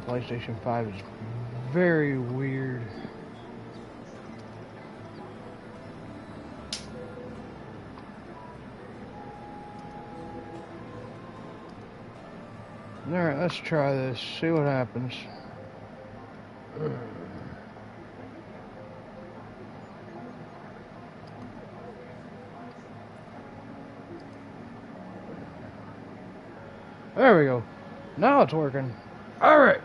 PlayStation 5 is very weird. Alright, let's try this, see what happens. There we go. Now it's working. Alright.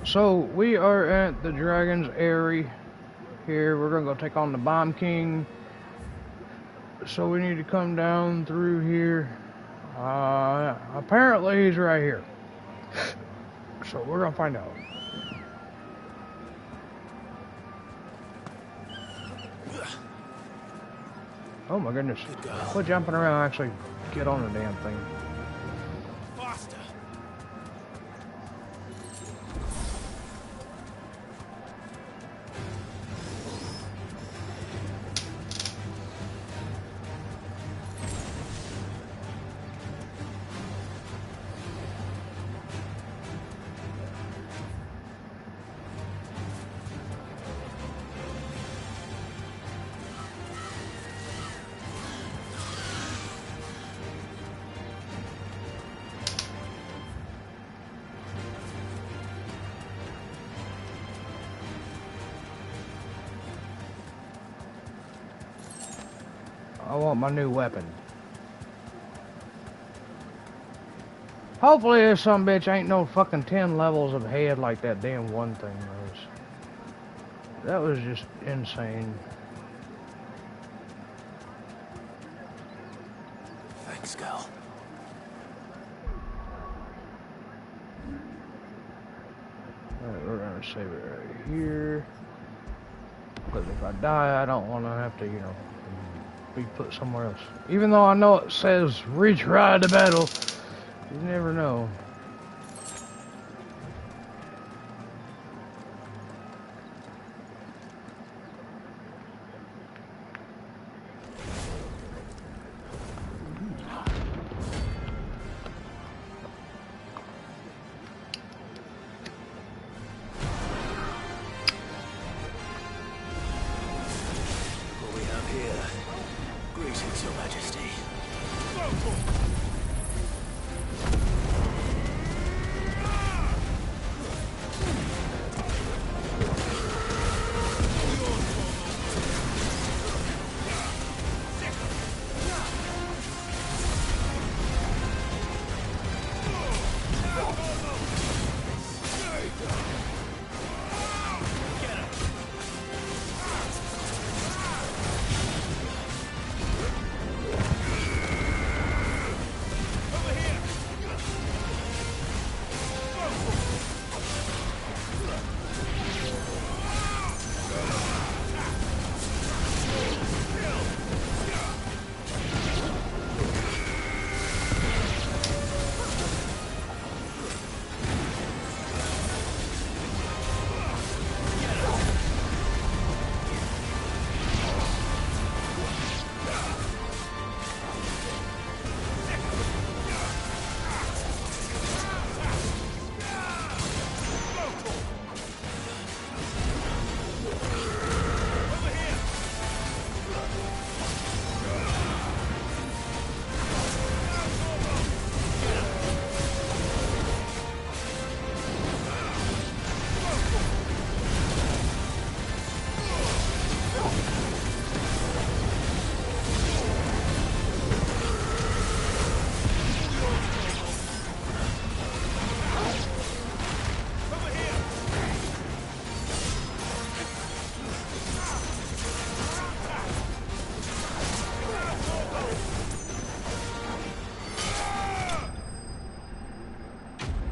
So we are at the Dragon's Eyrie here. We're gonna go take on the Bomb King. So we need to come down through here. Apparently he's right here. So we're gonna find out. Oh my goodness. Quit jumping around, actually get on the damn thing. Faster. I want my new weapon. Hopefully this sumbitch ain't no fucking 10 levels ahead like that damn one thing was. That was just insane. Thanks, Gal. Alright, we're gonna save it right here. Because if I die, I don't want to have to, you know, be put somewhere else. Even though I know it says retry the battle, you never know. What we have here? Greetings, Your Majesty.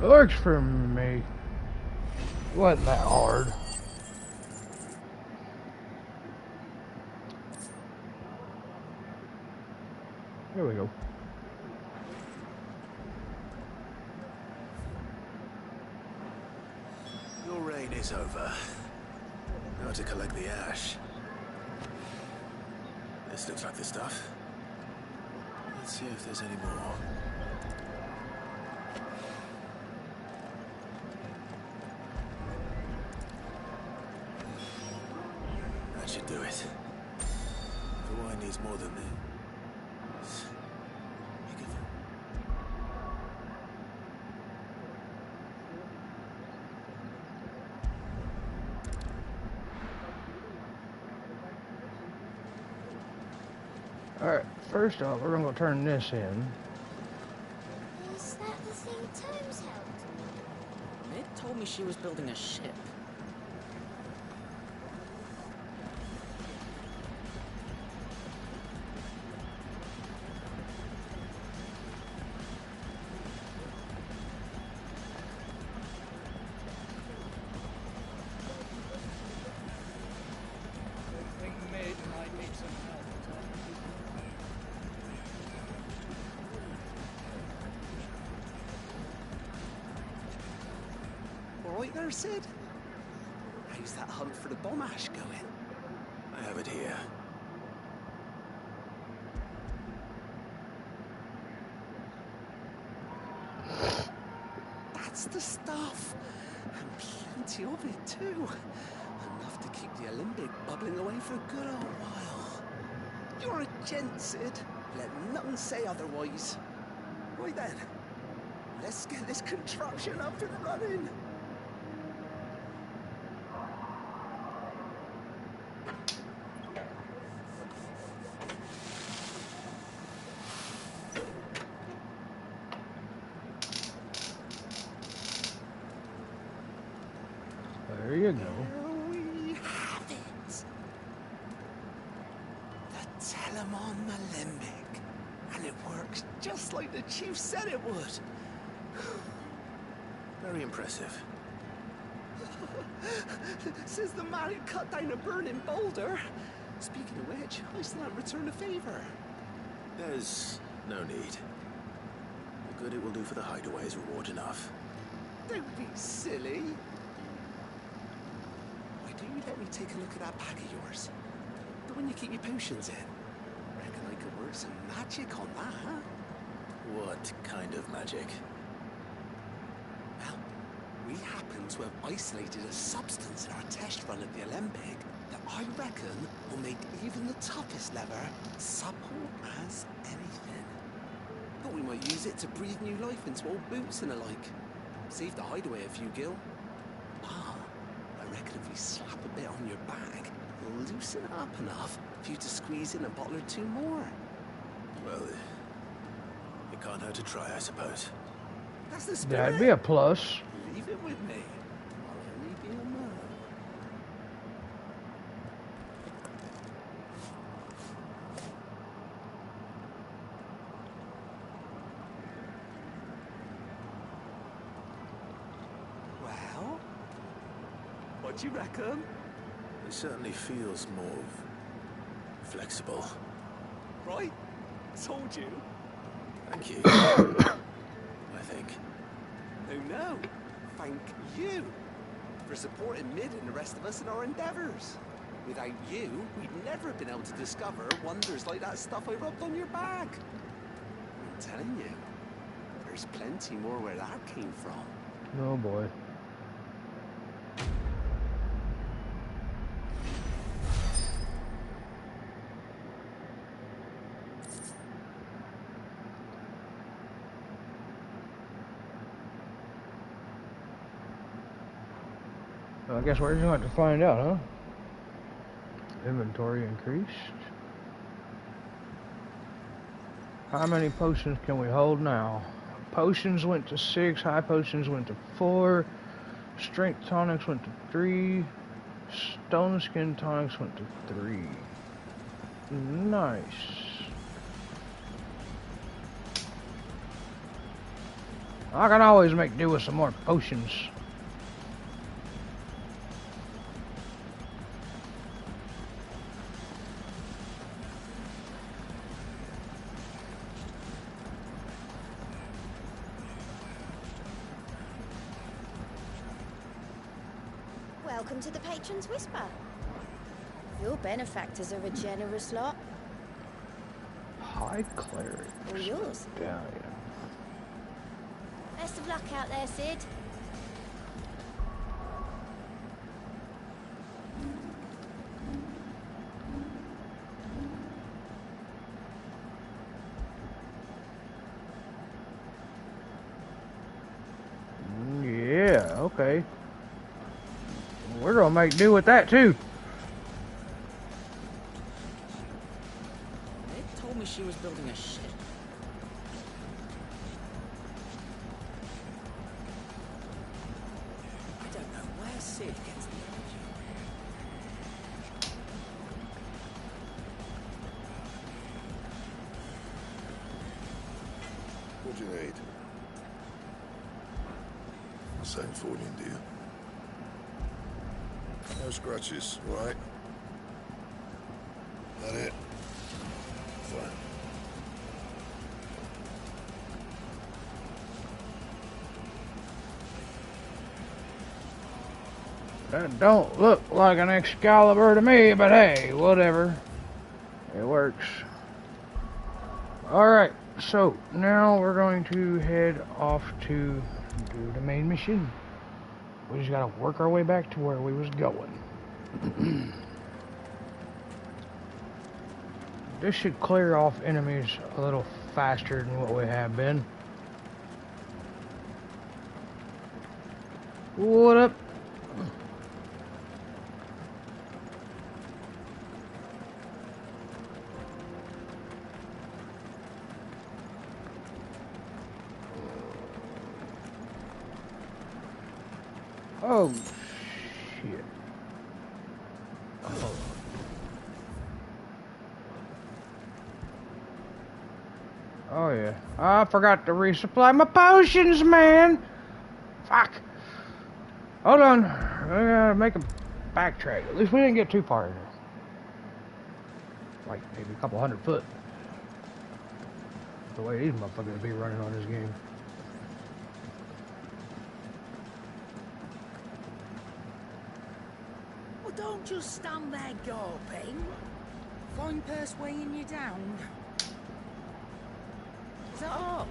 It works for me. Wasn't that hard. There we go. Your reign is over. Now to collect the ash. This looks like the stuff. Let's see if there's any more. That should do it. The wine needs more than this. You can... Alright, first off, we're gonna go turn this in. Is that the thing Tomes helped? Mid told me she was building a ship. Right there, Sid? How's that hunt for the bomb ash going? I have it here. That's the stuff. And plenty of it, too. Enough to keep the Olympic bubbling away for a good old while. You're a gent, Sid. Let nothing say otherwise. Right then. Let's get this contraption up and running. There you go. There we have it. The Telemon Alembic. And it works just like the chief said it would. Very impressive. Says the man who cut down a burning boulder. Speaking of which, I still haven't returned the favor. There's no need. The good it will do for the hideaway is reward enough. Don't be silly. Why don't you let me take a look at that bag of yours? The one you keep your potions in. Reckon I could work some magic on that, huh? What kind of magic? Well, we happen to have isolated a substance in our test run at the Olympic that I reckon will make even the toughest lever supple as anything. Thought we might use it to breathe new life into old boots and the like. Save the hideaway a few gil. Ah, I reckon if we slap a bit on your bag, it'll loosen it up enough for you to squeeze in a bottle or two more. Well, it can't hurt to try, I suppose. That's the spirit. That'd be a plus. Leave it with me. I'll only be a man. Well, what do you reckon? It certainly feels more flexible. Right? Told you. Thank you. I think. No. Thank you for supporting Mid and the rest of us in our endeavors. Without you, we'd never have been able to discover wonders like that stuff I rubbed on your bag. I'm telling you, there's plenty more where that came from. Oh boy. Well, I guess we're just going to have to find out, huh? Inventory increased. How many potions can we hold now? Potions went to 6, high potions went to 4, strength tonics went to 3, stone skin tonics went to 3. Nice. I can always make do with some more potions. Welcome to the Patron's Whisper. Your benefactors are a generous lot. High cleric. All yours. Yeah. Best of luck out there, Sid. Okay. We're gonna make do with that too. Mid told me she was building a ship. I don't know where Sid gets the energy. What do you need? Same fortune, do you? No scratches, right? That it? Fine. That don't look like an Excalibur to me, but hey, whatever. It works. Alright, so now we're going to head off to do the main mission. We just gotta work our way back to where we was going. This should clear off enemies a little faster than what we have been. What up? Oh, shit. Oh. Oh, yeah. I forgot to resupply my potions, man. Fuck. Hold on. I gotta make a backtrack. At least we didn't get too far in there. Like, maybe a couple 100 foot. The way these motherfuckers be running on this game. Well, don't just stand there gawping. Coin purse weighing you down. Is that all?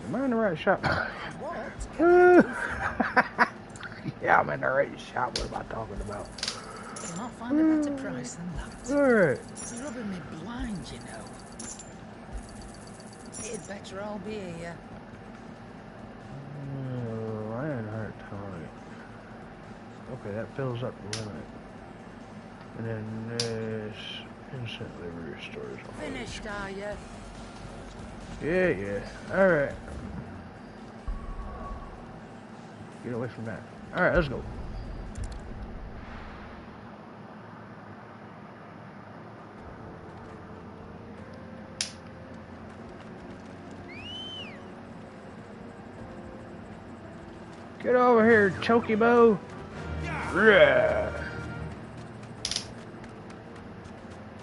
Am I in the right shop? What? Yeah, I'm in the right shop. What am I talking about? You'll not find a better price than that. Alright. It's rubbing me blind, you know. It'd better all be here. Lionheart tonic. Okay, that fills up the limit. And then this instantly restores all. Finished, are you? Yeah. Alright. Get away from that. Alright, let's go. Get over here, Chocobo. Yeah.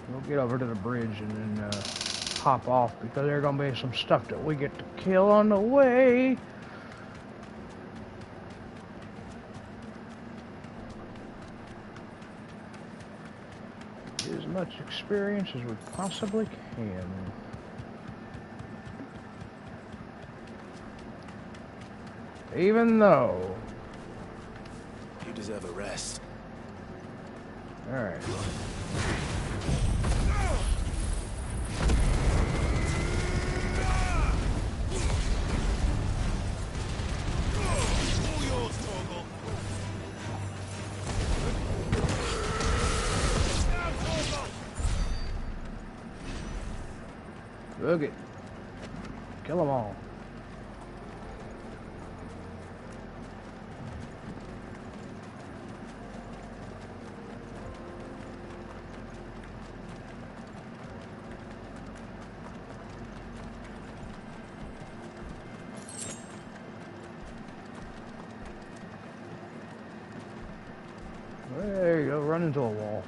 We'll get over to the bridge and then hop off because there's gonna be some stuff that we get to kill on the way. Get as much experience as we possibly can. Even though. You deserve a rest. Alright. Look it. Kill them all. There you go, run into a wall.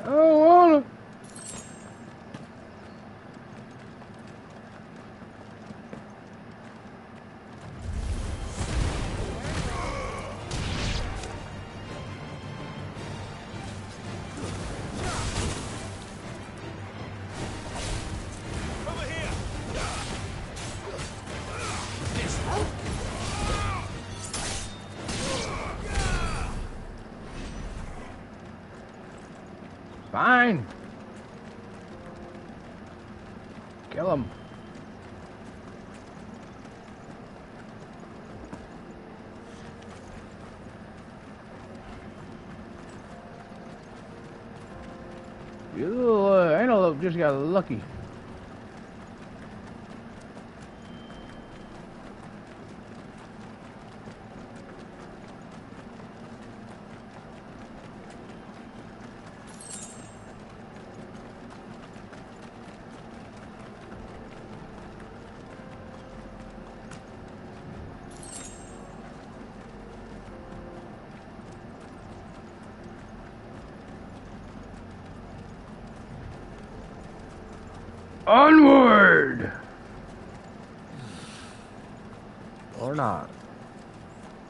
I don't wanna. Over here! Fine. Kill him. You little antelope just got lucky. Onward! Or not.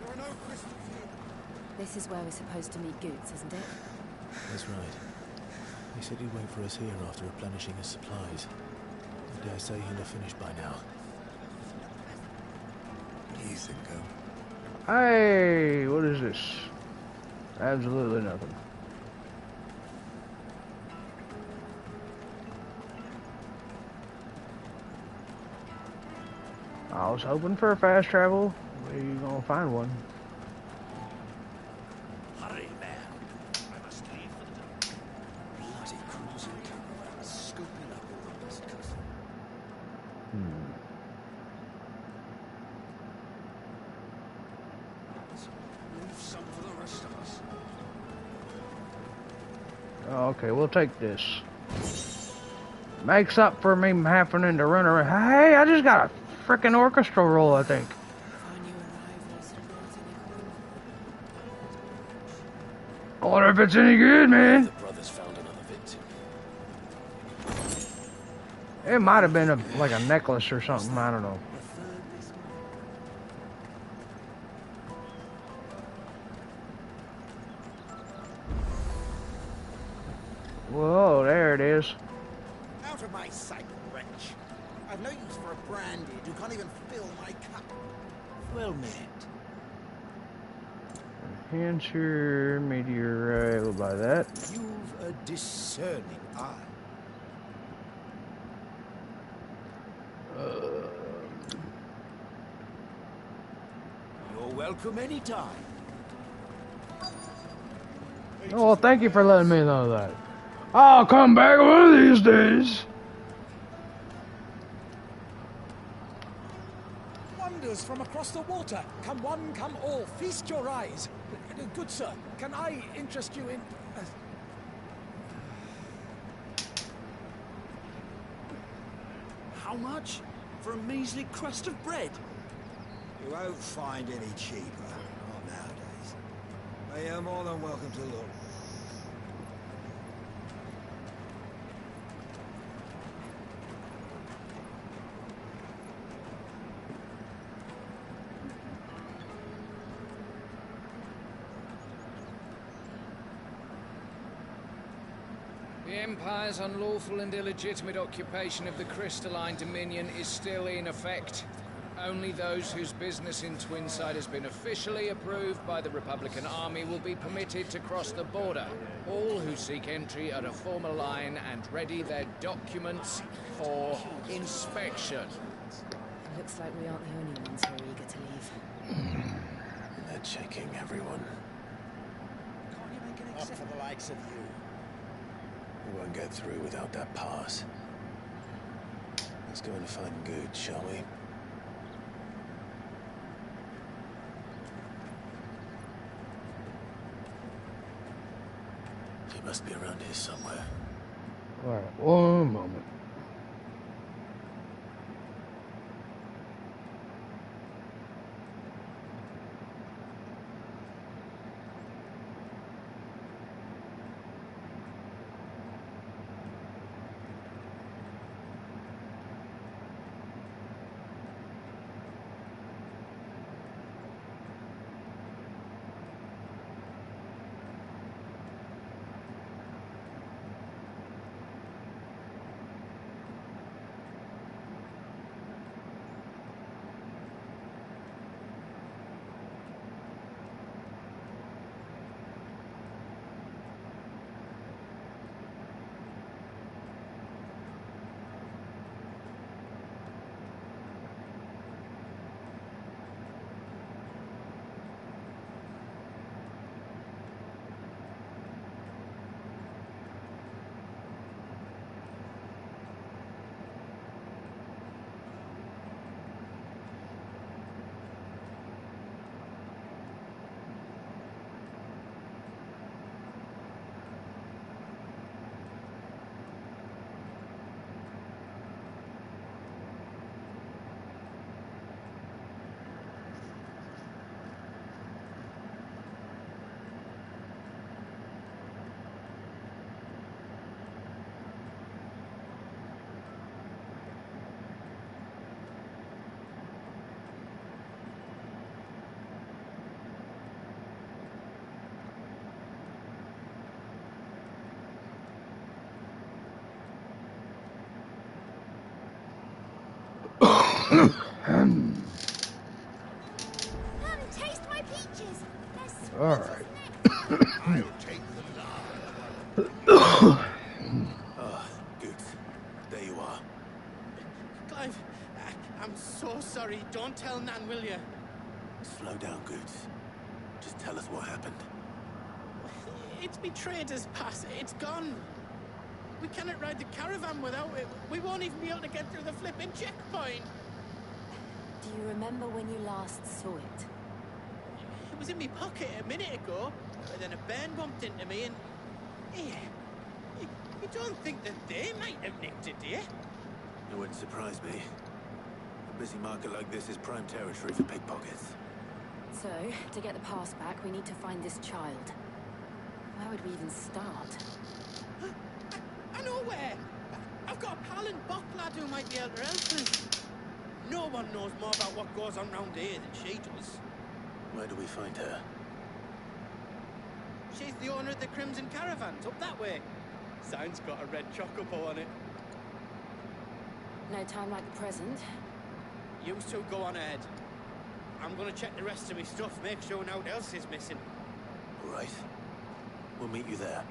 There are no crystals here. This is where we're supposed to meet Goots, isn't it? That's right. He said he'd wait for us here after replenishing his supplies. I dare say he'll have finished by now. What do you think, Gum? Hey, what is this? Absolutely nothing. I was hoping for a fast travel. Where you gonna find one? Hurry, man. I must leave for the bloody cruising caravan, scooping up all the best custom. Leave some for the rest of us. Okay, we'll take this. Makes up for me having to run around. Hey, I just got a frickin' orchestra roll, I think. I wonder if it's any good, man. The brothers found another victim. It might have been like a necklace or something. I don't know. Whoa, there it is. Out of my sight, wretch. I've no use for a brandy who can't even fill my cup. Well met. Enhancer, meteorite, we'll buy that. You've a discerning eye. You're welcome anytime. Oh, well, thank you for letting me know that. I'll come back one of these days. Wonders from across the water. Come one, come all. Feast your eyes. Good sir, can I interest you in... How much? For a measly crust of bread? You won't find any cheaper, not nowadays. But you're more than welcome to look. The Empire's unlawful and illegitimate occupation of the crystalline dominion is still in effect. Only those whose business in Twinside has been officially approved by the Republican Army will be permitted to cross the border. All who seek entry are to form a line and ready their documents for inspection. It looks like we aren't the only ones who are eager to leave. They're checking everyone. Can't you make an exception for the likes of you? We won't get through without that pass. Let's go and find Good, shall we? He must be around here somewhere. Alright, one moment. Alright. I'll take the large. Ah, good. There you are. Clive, I'm so sorry. Don't tell Nan, will you? Slow down, Goods. Just tell us what happened. It's betrayed us, Pass. It's gone. We cannot ride the caravan without it. We won't even be able to get through the flipping checkpoint. Do you remember when you last saw it? It was in my pocket a minute ago, but then a bairn bumped into me and... Yeah, you don't think that they might have nicked it, do you? It wouldn't surprise me. A busy market like this is prime territory for pickpockets. So, to get the pass back, we need to find this child. Where would we even start? I know where! I've got a pal and Bok lad who might be able to help us. No one knows more about what goes on round here than she does. Where do we find her? She's the owner of the Crimson Caravans, up that way. Sign's got a red chocobo on it. No time like the present. You two go on ahead. I'm gonna check the rest of my stuff, make sure no one else is missing. All right. We'll meet you there.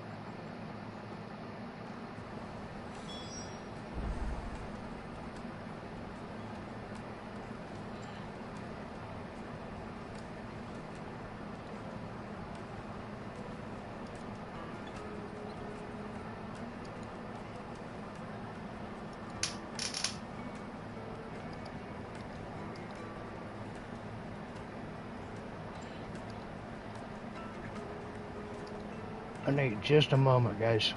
I need just a moment, guys.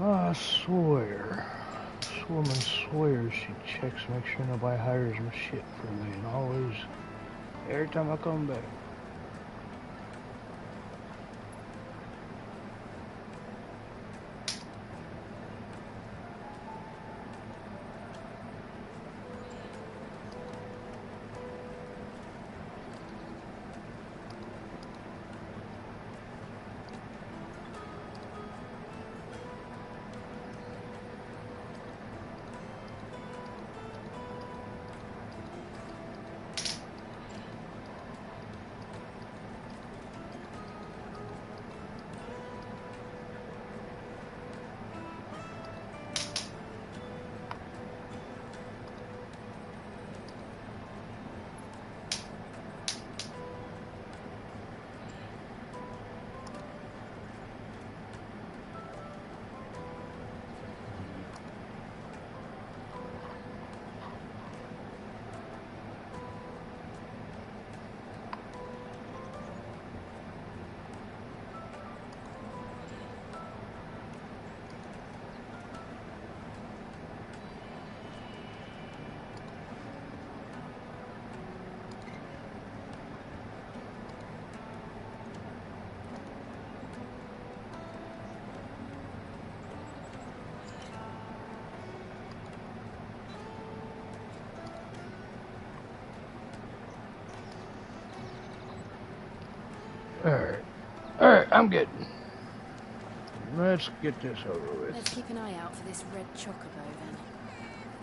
I swear. This woman swears she checks, make sure nobody hires my shit for me, and always, every time I come back. Alright. Alright, I'm good. Let's get this over with. Let's keep an eye out for this red chocobo then.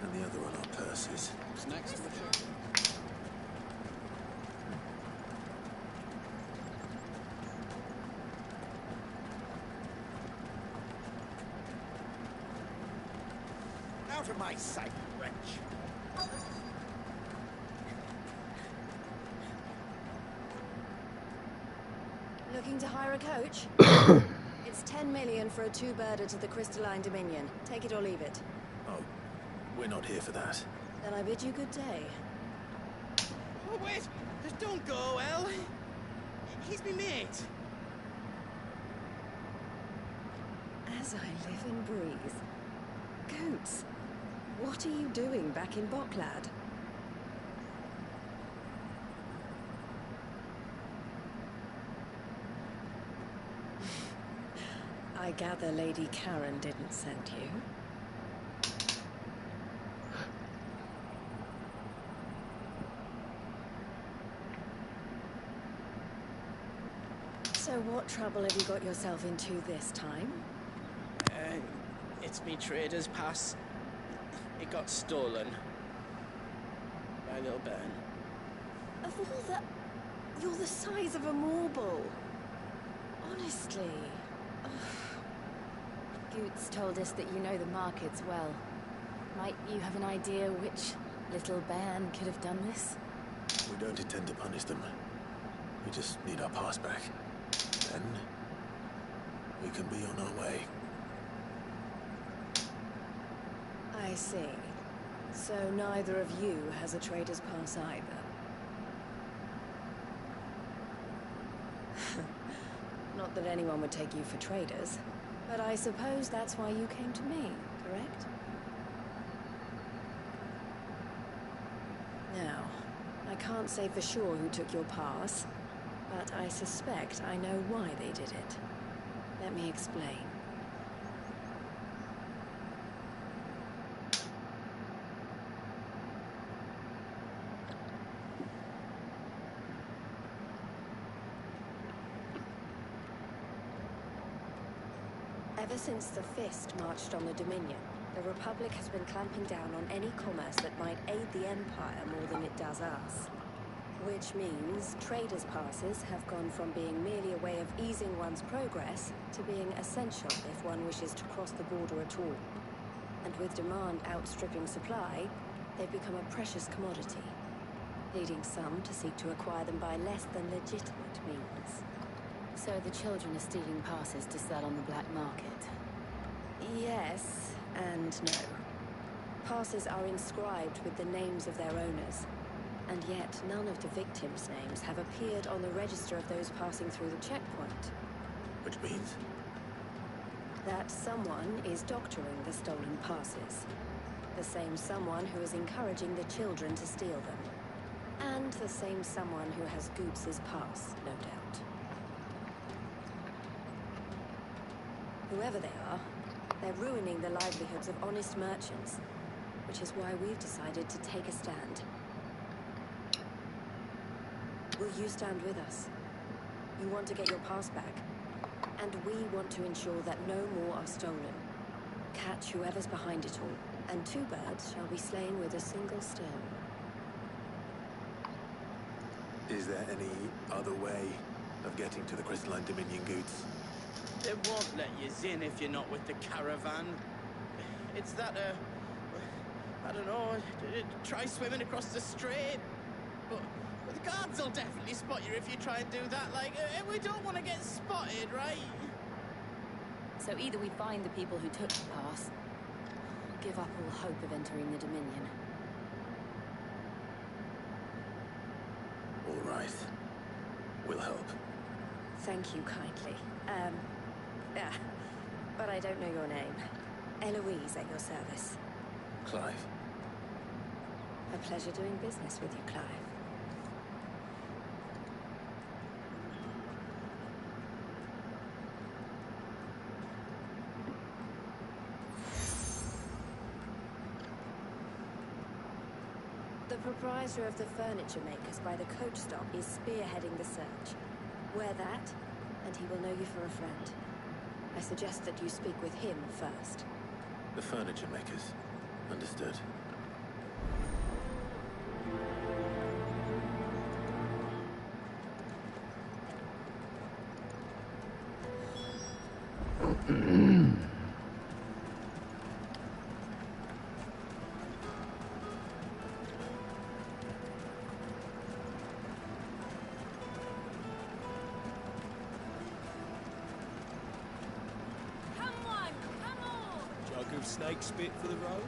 And the other on our purses. What's next to the check? Out of my sight, wretch. Looking to hire a coach? It's 10 million for a two-birder to the Crystalline Dominion. Take it or leave it. Oh, we're not here for that. Then I bid you good day. Oh, wait! Don't go, El. He's me mate. As I live and breathe. Goats, what are you doing back in Boklad? I gather Lady Karen didn't send you. So what trouble have you got yourself into this time? It's me trader's pass. It got stolen. By little Ben. Of all the... You're the size of a marble. Honestly. Ugh. Goots told us that you know the markets well. Might you have an idea which little bairn could have done this? We don't intend to punish them. We just need our pass back. Then we can be on our way. I see. So neither of you has a trader's pass either. Not that anyone would take you for traders, but I suppose that's why you came to me, correct? Now, I can't say for sure who took your pass, but I suspect I know why they did it. Let me explain. Ever since the Fist marched on the Dominion, the Republic has been clamping down on any commerce that might aid the Empire more than it does us. Which means traders' passes have gone from being merely a way of easing one's progress to being essential if one wishes to cross the border at all. And with demand outstripping supply, they've become a precious commodity, leading some to seek to acquire them by less than legitimate means. So the children are stealing passes to sell on the black market? Yes and no. Passes are inscribed with the names of their owners, and yet none of the victims' names have appeared on the register of those passing through the checkpoint. Which means? That someone is doctoring the stolen passes. The same someone who is encouraging the children to steal them. And the same someone who has Goots' pass, no doubt. Whoever they are, they're ruining the livelihoods of honest merchants, which is why we've decided to take a stand. Will you stand with us? You want to get your pass back, and we want to ensure that no more are stolen. Catch whoever's behind it all, and two birds shall be slain with a single stone. Is there any other way of getting to the Crystalline Dominion, Goots? They won't let you in if you're not with the caravan. It's that, I don't know, try swimming across the strait. But the guards will definitely spot you if you try and do that. Like, we don't want to get spotted, right? So either we find the people who took the pass, or give up all hope of entering the Dominion. All right. We'll help. Thank you kindly. But I don't know your name. Eloise at your service. Clive. A pleasure doing business with you, Clive. The proprietor of the furniture makers by the coach stop is spearheading the search. Wear that, and he will know you for a friend. I suggest that you speak with him first. The furniture makers. Understood. Jug of snake spit for the road?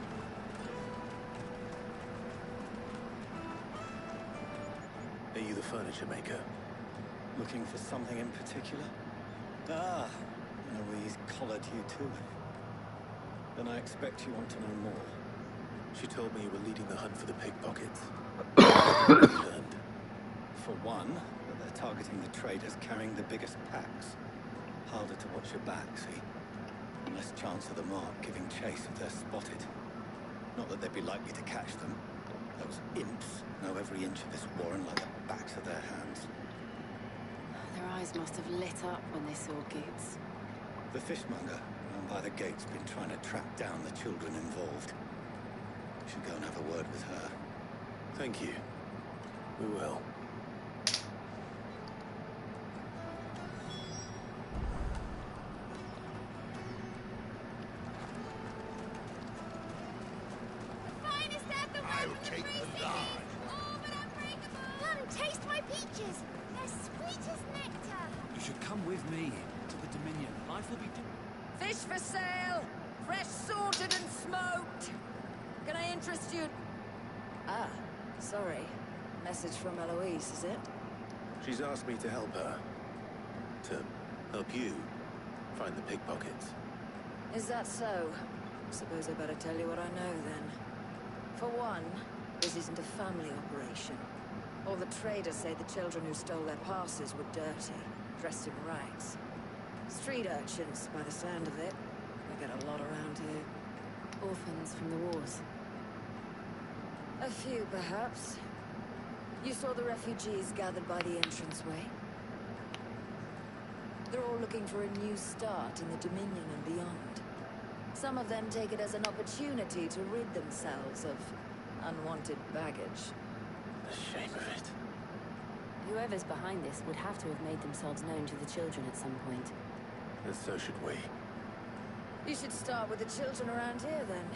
Are you the furniture maker? Looking for something in particular? Ah, Eloise collared you to it. Then I expect you want to know more. She told me you were leading the hunt for the pickpockets. Learned. For one, that they're targeting the traders carrying the biggest packs. Harder to watch your back, see? And less chance of the mark giving chase if they're spotted. Not that they'd be likely to catch them. Those imps know every inch of this warren like the backs of their hands. Their eyes must have lit up when they saw Goots. The fishmonger, round by the gate's been trying to track down the children involved. We should go and have a word with her. Thank you. We will. I'll take the line. Come, taste my peaches. They're sweet as nectar. You should come with me to the Dominion. Life will be... Fish for sale! Fresh sorted and smoked! Can I interest you? Ah, sorry. Message from Eloise, is it? She's asked me to help her. To help you find the pickpockets. Is that so? Suppose I better tell you what I know then. For one, this isn't a family operation. All the traders say the children who stole their passes were dirty, dressed in rags. Street urchins, by the sound of it. We get a lot around here. Orphans from the wars. A few, perhaps. You saw the refugees gathered by the entranceway? They're all looking for a new start in the Dominion and beyond. Some of them take it as an opportunity to rid themselves of unwanted baggage. The shame of it. Whoever's behind this would have to have made themselves known to the children at some point. And so should we. You should start with the children around here, then.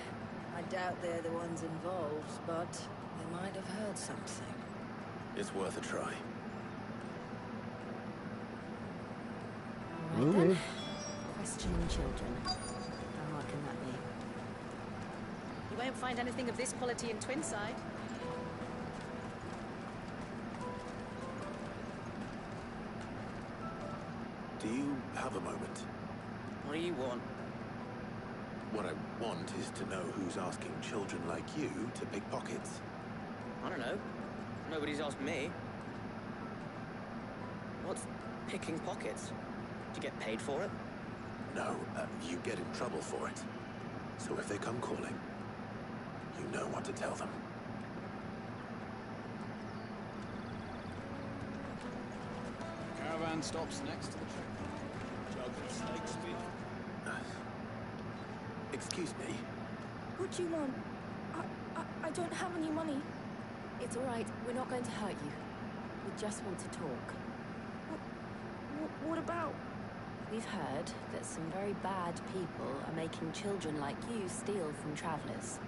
I doubt they're the ones involved, but they might have heard something. It's worth a try. All right, then. Questioning children. How hard can that be? You won't find anything of this quality in Twinside. Do you have a moment? What do you want? What I want is to know who's asking children like you to pick pockets. I don't know. Nobody's asked me. What's picking pockets? Do you get paid for it? No, you get in trouble for it. So if they come calling, you know what to tell them. Caravan stops next to the train. Jug of snake spit. Excuse me? What do you want? I don't have any money. It's all right. We're not going to hurt you. We just want to talk. What about? We've heard that some very bad people are making children like you steal from travelers.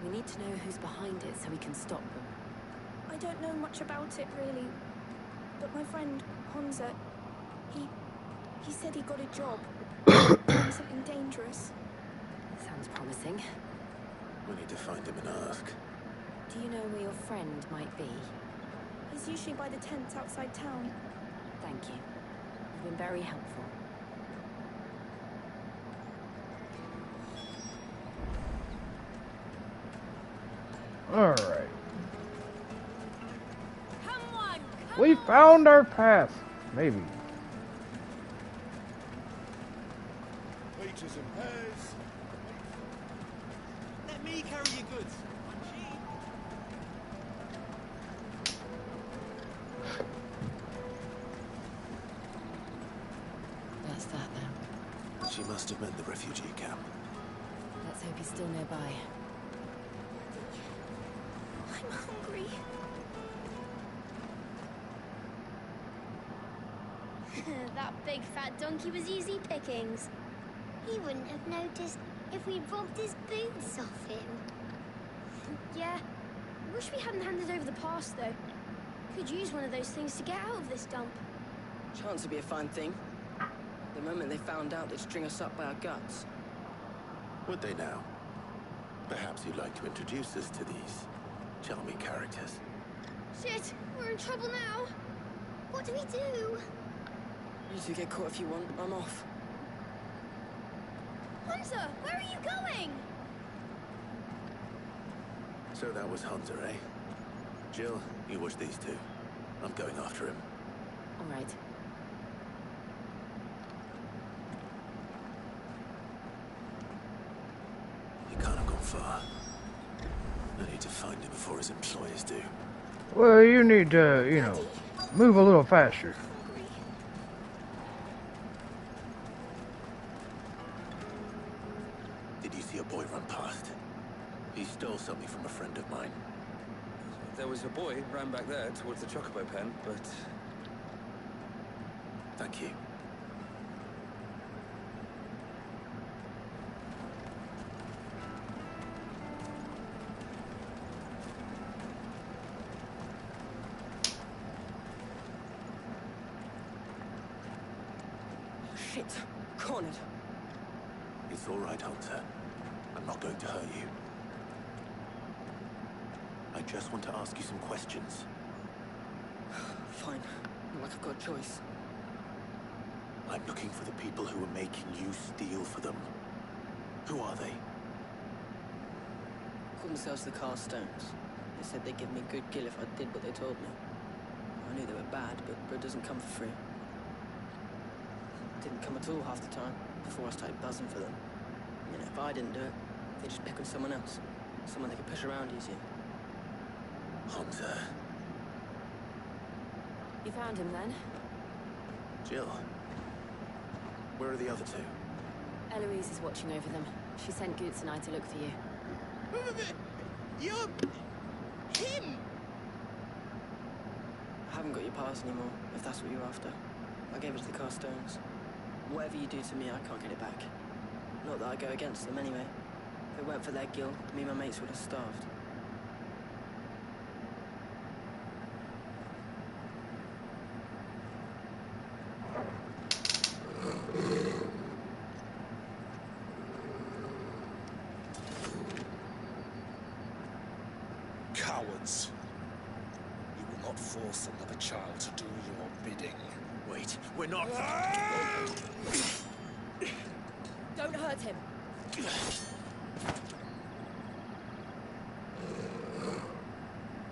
We need to know who's behind it so we can stop them. I don't know much about it, really. But my friend, Honza, he said he got a job. Doing something dangerous. Sounds promising. We need to find him and ask. Do you know where your friend might be? He's usually by the tents outside town. Thank you. You've been very helpful. Alright. We found our path. Maybe. Peaches and pears. Let me carry your goods. She must have meant the refugee camp. Let's hope he's still nearby. I'm hungry. That big fat donkey was easy pickings. He wouldn't have noticed if we'd robbed his boots off him. Yeah. Wish we hadn't handed over the pass, though. Could use one of those things to get out of this dump. Chance would be a fine thing. The moment they found out, they'd string us up by our guts. Would they now? Perhaps you'd like to introduce us to these charming characters. Shit, we're in trouble now. What do we do? You two get caught if you want. I'm off. Hunter, where are you going? So that was Hunter, eh? Jill, you watch these two. I'm going after him. All right. He can't have gone far. I need to find him before his employers do. Well, you need to, you know, move a little faster. Did you see a boy run past? He stole something from a friend of mine. There was a boy ran back there towards the chocobo pen, but... Thank you. Shit. Cornered. It's all right, Hunter. I'm not going to hurt you. I just want to ask you some questions. Fine. Not like I've got a choice. I'm looking for the people who are making you steal for them. Who are they? Called themselves the Carstones. They said they'd give me a good gill if I did what they told me. I knew they were bad, but bread doesn't come for free. Didn't come at all half the time, before I started buzzing for them. You know, if I didn't do it, they'd just pick on someone else. Someone they could push around easier. Hunter. You found him then? Jill. Where are the other two? Eloise is watching over them. She sent Goots and I to look for you. You're... him! I haven't got your pass anymore, if that's what you're after. I gave it to the Carstones. Whatever you do to me, I can't get it back. Not that I go against them anyway. If it weren't for their guild, me and my mates would have starved. Cowards. You will not force another child to do your bidding. Wait, we're not... Don't hurt him.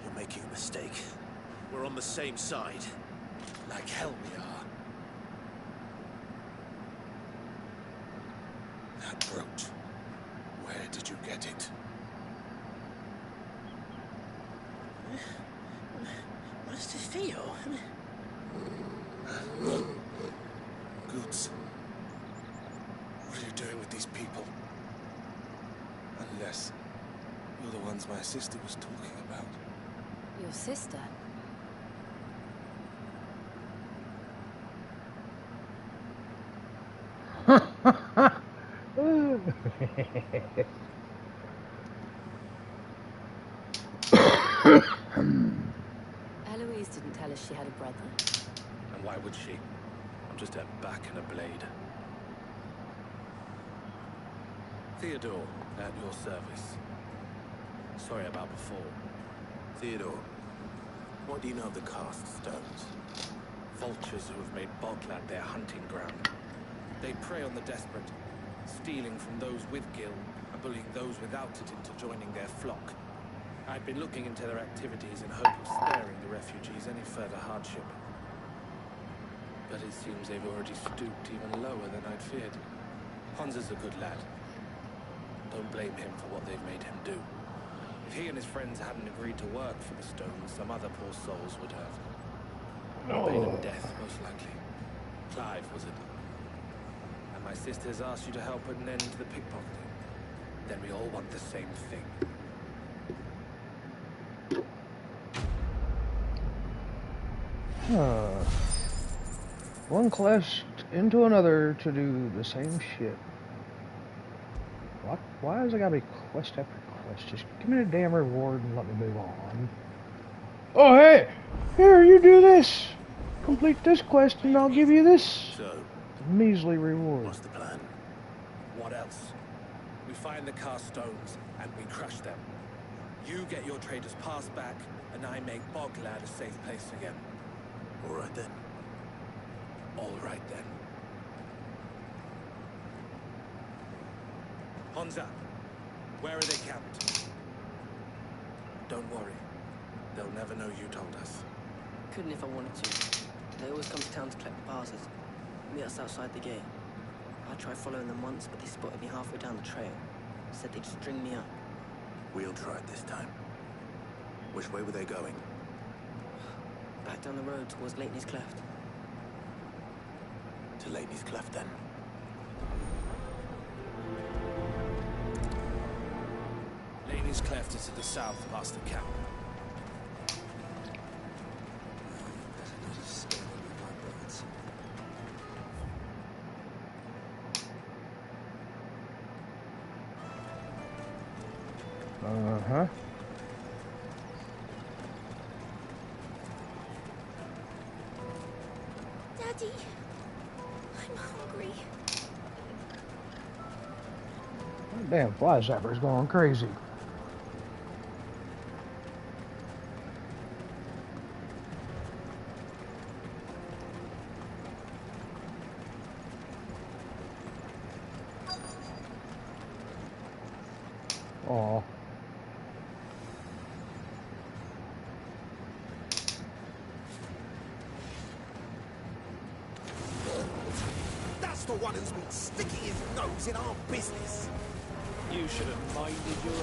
You're making a mistake. We're on the same side. Like hell we are. That brooch. Where did you get it? Master Theo? Goods. What are you doing with these people? Unless you're the ones my sister was talking about. Your sister? Eloise didn't tell us she had a brother. And why would she? I'm just a back and a blade. Theodore, at your service. Sorry about before. Theodore, what do you know of the Cast Stones? Vultures who have made Botland their hunting ground. They prey on the desperate, stealing from those with gil and bullying those without it into joining their flock. I've been looking into their activities in hope of sparing the refugees any further hardship. But it seems they've already stooped even lower than I'd feared. Hans is a good lad. Don't blame him for what they've made him do. If he and his friends hadn't agreed to work for the Stones, some other poor souls would have. Pain of death, most likely. Clive, was it? And My sister's asked you to help put an end to the pickpocketing. Then we all want the same thing. One quest into another to do the same shit. What? Why does it gotta be quest after quest? Just give me a damn reward and let me move on. Oh hey! Here, you do this! Complete this quest and I'll give you this measly reward. What's the plan? What else? We find the cast stones and we crush them. You get your trader's pass back and I make Boglad a safe place again. All right then. All right then. Honza, where are they camped? Don't worry. They'll never know you told us. Couldn't if I wanted to. They always come to town to collect the passes. Meet us outside the gate. I tried following them once, but they spotted me halfway down the trail. Said they'd string me up. We'll try it this time. Which way were they going? Back down the road towards Leighton's Cleft. To Leighton's Cleft then. Leighton's Cleft is to the south past the camp. Uh-huh. Daddy, I'm hungry. That damn fly zapper's going crazy. Aw. That's the one who's been sticking his nose in our business. You should have minded your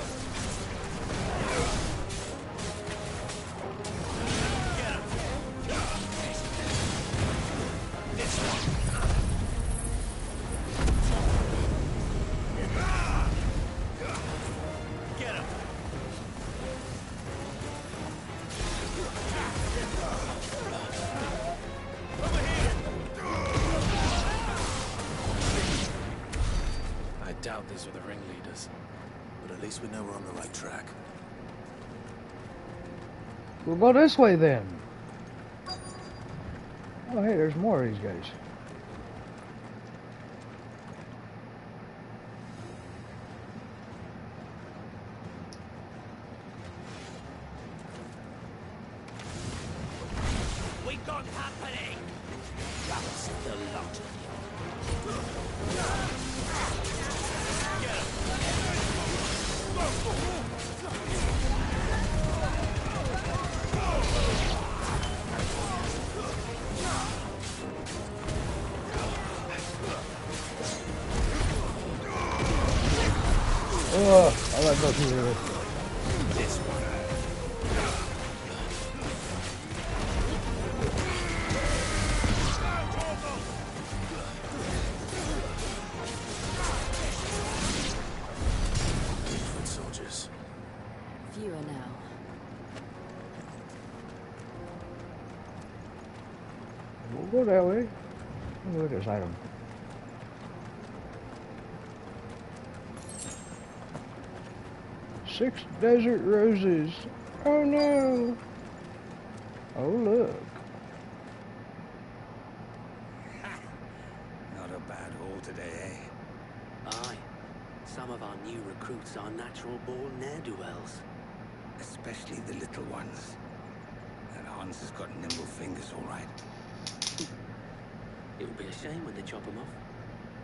These were the ringleaders. But at least we know we're on the right track. We'll go this way then. Oh hey, there's more of these guys. We got company. That's the lot. Oh, I gotta go through this. This one. Foot soldiers. Fewer now. We'll go that way. Look at this item. Six desert roses. Oh no. Oh look. Not a bad haul today, eh? Aye. Some of our new recruits are natural-born ne'er-do-wells. Especially the little ones. That Hans has got nimble fingers, all right. It would be a shame when they chop them off.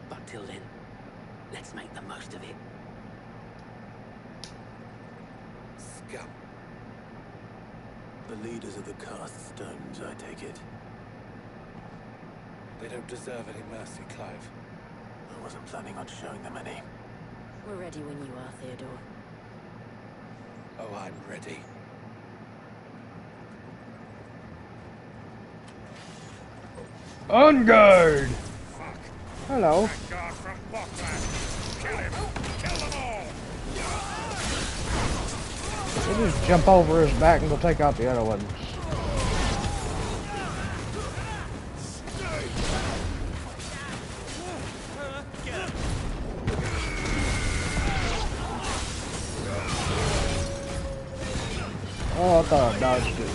But till then, let's make the most of it. Scum. The leaders of the cast stones, I take it. They don't deserve any mercy, Clive. I wasn't planning on showing them any. We're ready when you are, Theodore. Oh, I'm ready. On guard! Fuck. Hello. That guard from Bockland. Kill him. Kill them all. We'll just jump over his back and go take out the other ones. Oh, I thought I dodged it.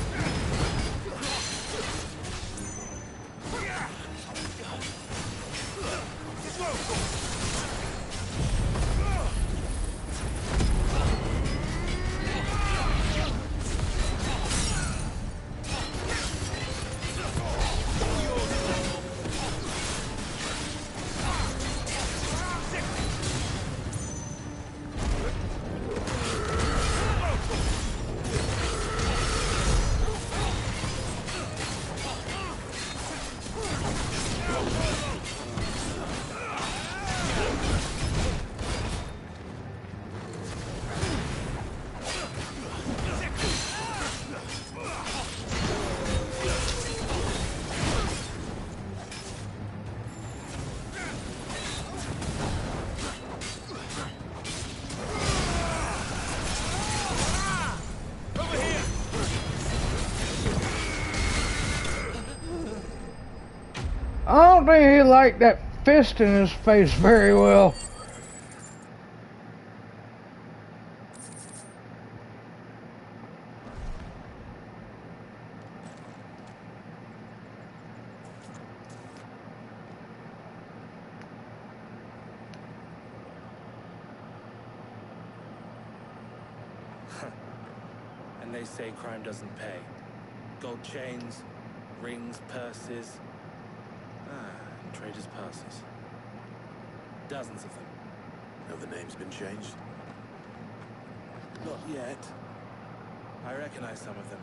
I don't think he liked that fist in his face very well. And they say crime doesn't pay. Gold chains, rings, purses. And traders' passes. Dozens of them. Have the names been changed? Not yet. I recognize some of them.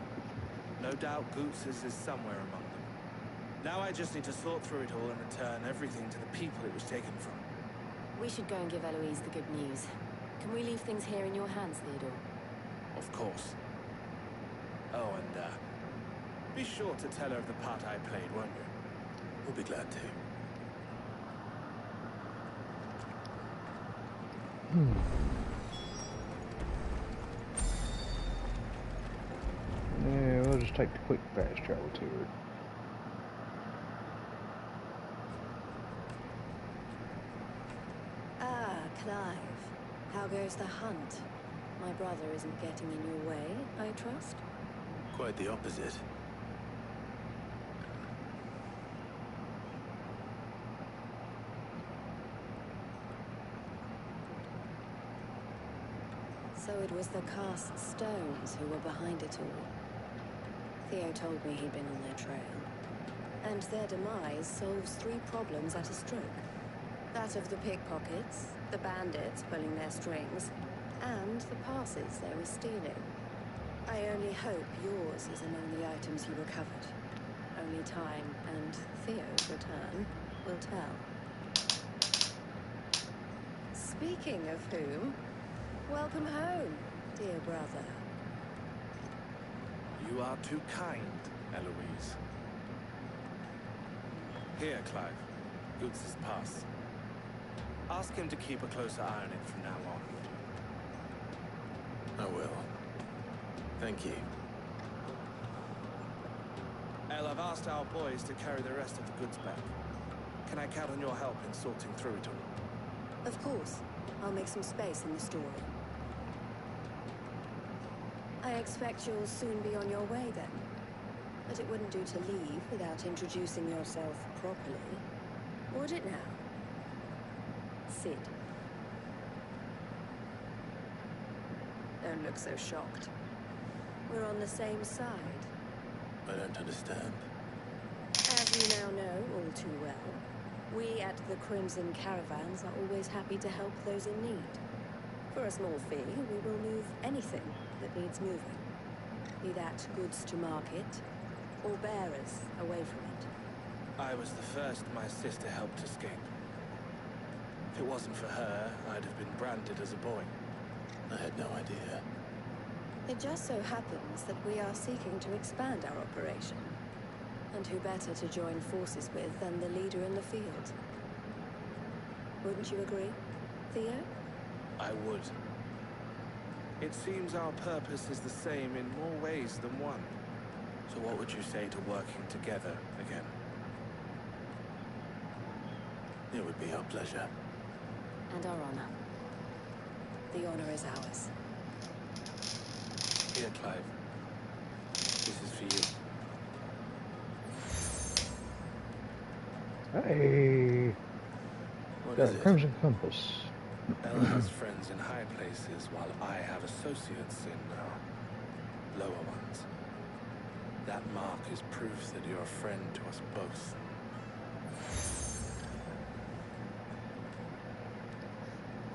No doubt Goots's is somewhere among them. Now I just need to sort through it all and return everything to the people it was taken from. We should go and give Eloise the good news. Can we leave things here in your hands, Theodore? Of course. Oh, and be sure to tell her of the part I played, won't you? We'll be glad to. Yeah, we'll just take the quick fast travel to her. Ah, Clive. How goes the hunt? My brother isn't getting in your way, I trust? Quite the opposite. So it was the cast stones who were behind it all. Theo told me he'd been on their trail. And their demise solves 3 problems at a stroke. That of the pickpockets, the bandits pulling their strings, and the passes they were stealing. I only hope yours is among the items you recovered. Only time and Theo's return will tell. Speaking of whom, welcome home, dear brother. You are too kind, Eloise. Here, Clive. Goots's pass. Ask him to keep a closer eye on it from now on. I will. Thank you. El, I've asked our boys to carry the rest of the goods back. Can I count on your help in sorting through it all? Of course. I'll make some space in the story. I expect you'll soon be on your way then. But it wouldn't do to leave without introducing yourself properly. Would it now? Sid. Don't look so shocked. We're on the same side. I don't understand. As you now know all too well, we at the Crimson Caravans are always happy to help those in need. For a small fee, we will move anything that needs moving. Be that goods to market, or bearers away from it. I was the first my sister helped escape. If it wasn't for her, I'd have been branded as a boy. I had no idea. It just so happens that we are seeking to expand our operation. And who better to join forces with than the leader in the field? Wouldn't you agree, Theo? I would. It seems our purpose is the same in more ways than one. So what would you say to working together again? It would be our pleasure. And our honor. The honor is ours. Here, Clive. This is for you. Hey. What Got is a it? crimson compass. Elle has friends in high places, while I have associates in lower ones. That mark is proof that you're a friend to us both.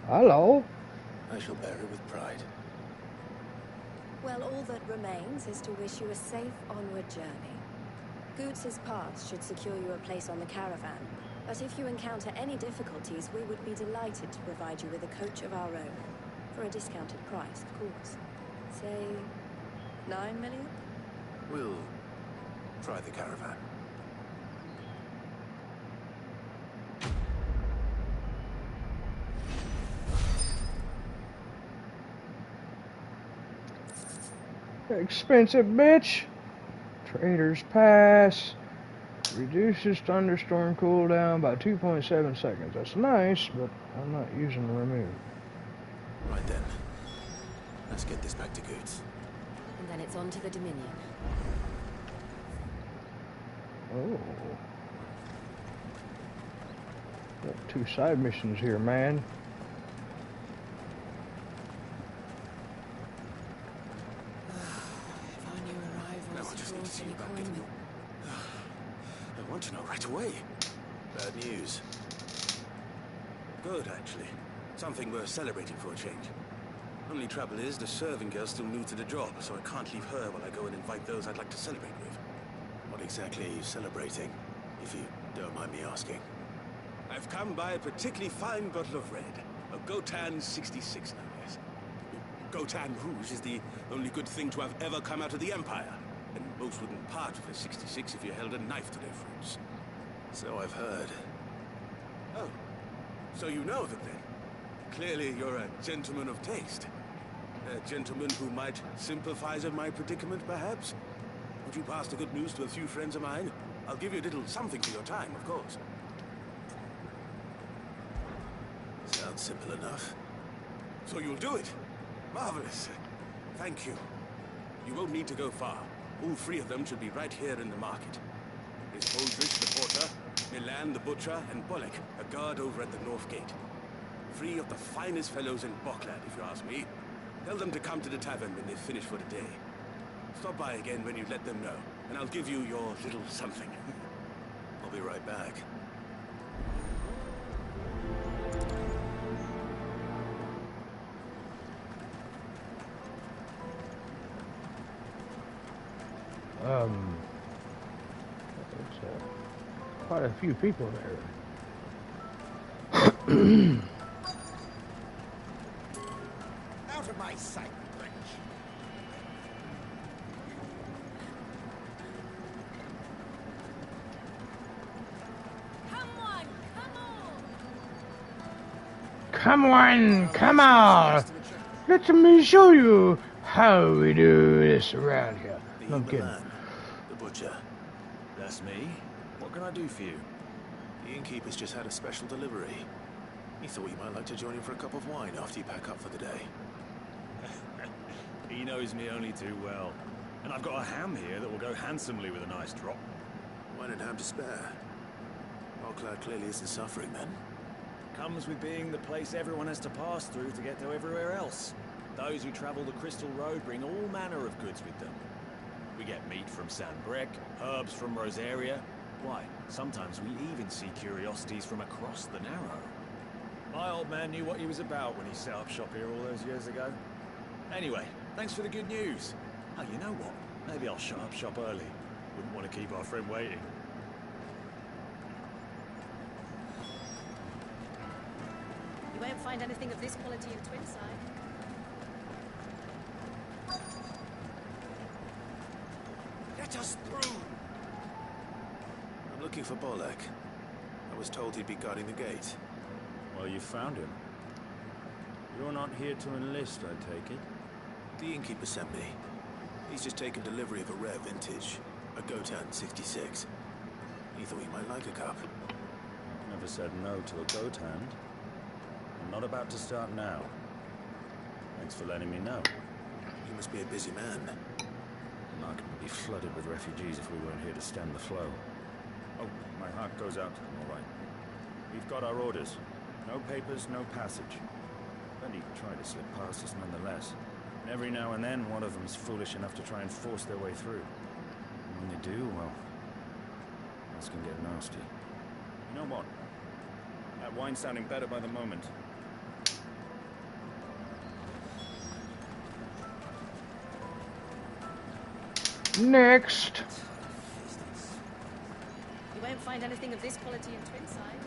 Hello. I shall bear it with pride. Well, all that remains is to wish you a safe onward journey. Goots's pass should secure you a place on the caravan, but if you encounter any difficulties, we would be delighted to provide you with a coach of our own. For a discounted price, of course. Say, 9 million? We'll try the caravan. Expensive bitch. Trader's Pass. Reduces thunderstorm cooldown by 2.7 seconds. That's nice, but I'm not using the remove. Right then. Let's get this back to Goots. And then it's on to the Dominion. Oh. Got 2 side missions here, man. I just need to see you back in. I want to know right away. Bad news. Good, actually. Something worth celebrating for a change. Only trouble is, the serving girl's still new to the job, so I can't leave her while I go and invite those I'd like to celebrate with. What exactly are you celebrating, if you don't mind me asking? I've come by a particularly fine bottle of red. A Gotan 66, no less. Gotan Rouge is the only good thing to have ever come out of the Empire. And most wouldn't part with a 66 if you held a knife to their throats. So I've heard. Oh, so you know of it then? Clearly you're a gentleman of taste. A gentleman who might sympathize with my predicament, perhaps? Would you pass the good news to a few friends of mine? I'll give you a little something for your time, of course. Sounds simple enough. So you'll do it? Marvelous. Thank you. You won't need to go far. All 3 of them should be right here in the market. There's Aldrich the porter, Milan the butcher, and Bolek, a guard over at the north gate. 3 of the finest fellows in Boklad, if you ask me. Tell them to come to the tavern when they've finished for the day. Stop by again when you let them know, and I'll give you your little something. I'll be right back. There's quite a few people there. Out of my sight, wretch. Come on! Let me show you how we do this around here. No, I'm kidding. The butcher. That's me. What can I do for you? The innkeeper's just had a special delivery. He thought you might like to join him for a cup of wine after you pack up for the day. He knows me only too well. And I've got a ham here that will go handsomely with a nice drop. Wine and ham to spare. Boklad clearly isn't suffering then. Comes with being the place everyone has to pass through to get to everywhere else. Those who travel the Crystal Road bring all manner of goods with them. We get meat from San Brek, herbs from Rosaria. Why, sometimes we even see curiosities from across the Narrow. My old man knew what he was about when he set up shop here all those years ago. Anyway, thanks for the good news. Oh, you know what? Maybe I'll shut up shop early. Wouldn't want to keep our friend waiting. You won't find anything of this quality in Twinside. Let us through! I'm looking for Bolek. I was told he'd be guarding the gate. Oh, you found him. You're not here to enlist, I take it? The innkeeper sent me. He's just taken delivery of a rare vintage, a Gotan 66. He thought he might like a cup. Never said no to a goat hand. I'm not about to start now. Thanks for letting me know. You must be a busy man. The market would be flooded with refugees if we weren't here to stem the flow. Oh, my heart goes out to them, all right. We've got our orders. No papers, no passage. Plenty try to slip past us nonetheless. And every now and then, one of them's foolish enough to try and force their way through. And when they do, well, this can get nasty. You know what? That wine's sounding better by the moment. Next. You won't find anything of this quality in Twinside.